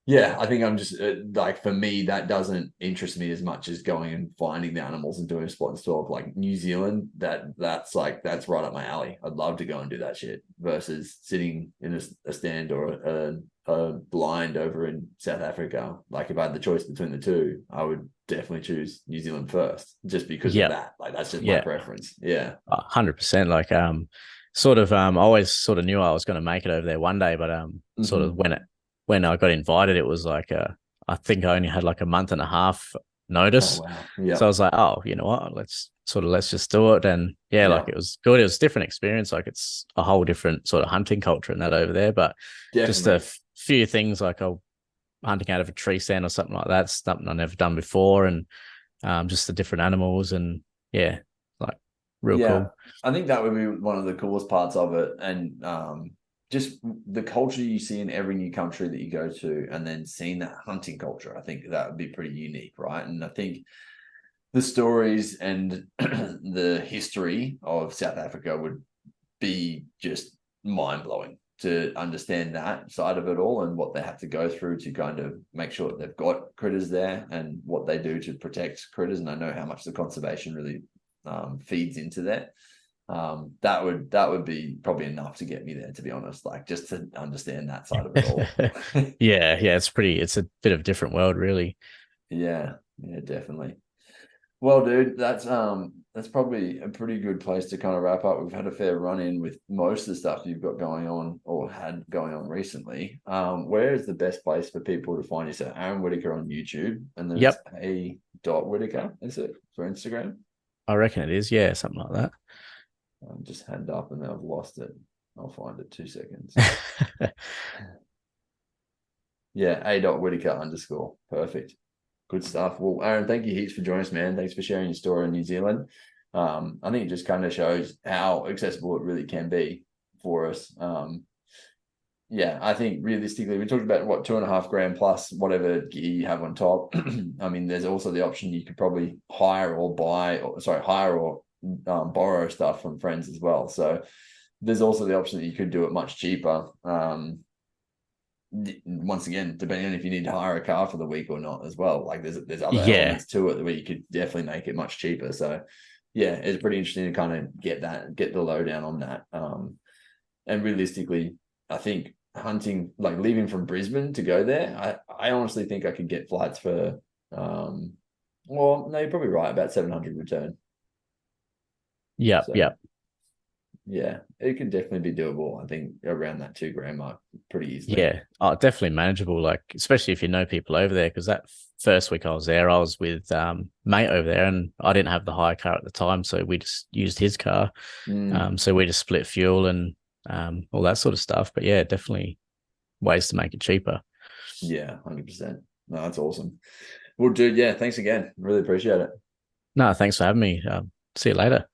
Yeah, I think I'm just like, for me, that doesn't interest me as much as going and finding the animals and doing a spot and stalk. Like New Zealand, that's right up my alley. I'd love to go and do that shit versus sitting in a stand or a blind over in South Africa. Like, if I had the choice between the two, I would definitely choose New Zealand first, just because of Yep. that. Like, that's just my Yeah. preference. Yeah. 100%. Like sort of I always sort of knew I was going to make it over there one day, but sort of Hmm. when I got invited, it was like I think I only had like a month and a half Oh notice. wow. So I Yep. was like, oh, you know what? Let's just do it. And yeah, like Yeah. it was good. It was a different experience. Like it's a whole different sort of hunting culture and that over there. But just a Definitely. few things like hunting out of a tree stand or something like that. Something I've never done before, and just the different animals and yeah, like real Yeah, cool. I think that would be one of the coolest parts of it, and just the culture you see in every new country that you go to, and then seeing that hunting culture. I think that would be pretty unique, right? And I think the stories and the history of South Africa would be just mind blowing to understand that side of it all and what they have to go through to kind of make sure that they've got critters there and what they do to protect critters. And I know how much the conservation really feeds into that. That would be probably enough to get me there, to be honest. Like just to understand that side of it all. Yeah, it's a bit of a different world, really. Yeah, yeah, definitely. Well, dude, that's probably a pretty good place to kind of wrap up. We've had a fair run in with most of the stuff you've got going on or had going on recently. Where is the best place for people to find you? So Aaron Whitaker on YouTube, and then it's Yep, a dot Whitaker, is it for Instagram? I reckon it is. Yeah, something like Just hand up and then I've lost it. I'll find it 2 seconds. that. Yeah, a dot Whitaker underscore. Perfect. Good stuff. Well, Aaron, thank you heaps for joining us, man. Thanks for sharing your story in New Zealand. I think it just kind of shows how accessible it really can be for us. Yeah, I think realistically, we talked about what 2.5 grand plus whatever gear you have on top. I mean, there's also the option you could probably hire or buy, or sorry, hire or borrow stuff from friends as well. So there's also the option that you could do it much cheaper. Once again, depending on if you need to hire a car for the week or not as well. Like there's other Yeah, elements to it where you could definitely make it much cheaper. So yeah, it's pretty interesting to kind of get the lowdown on that. And realistically, I think hunting, like leaving from Brisbane to go there, I honestly think I could get flights for well, no, you're probably right, about 700 return. yep, So yep. yeah, it could definitely be doable. I think around that 2 grand mark pretty easily. Yeah, oh, definitely manageable. Like, especially if you know people over there, because that first week I was there, I was with mate over there, and I didn't have the hire car at the time, so we just used his car. Mm, So we just split fuel and all that sort of stuff. But yeah, definitely ways to make it cheaper. yeah, 100%. No, that's awesome. Well, dude, yeah, thanks again. Really appreciate it. No, thanks for having me. See you later.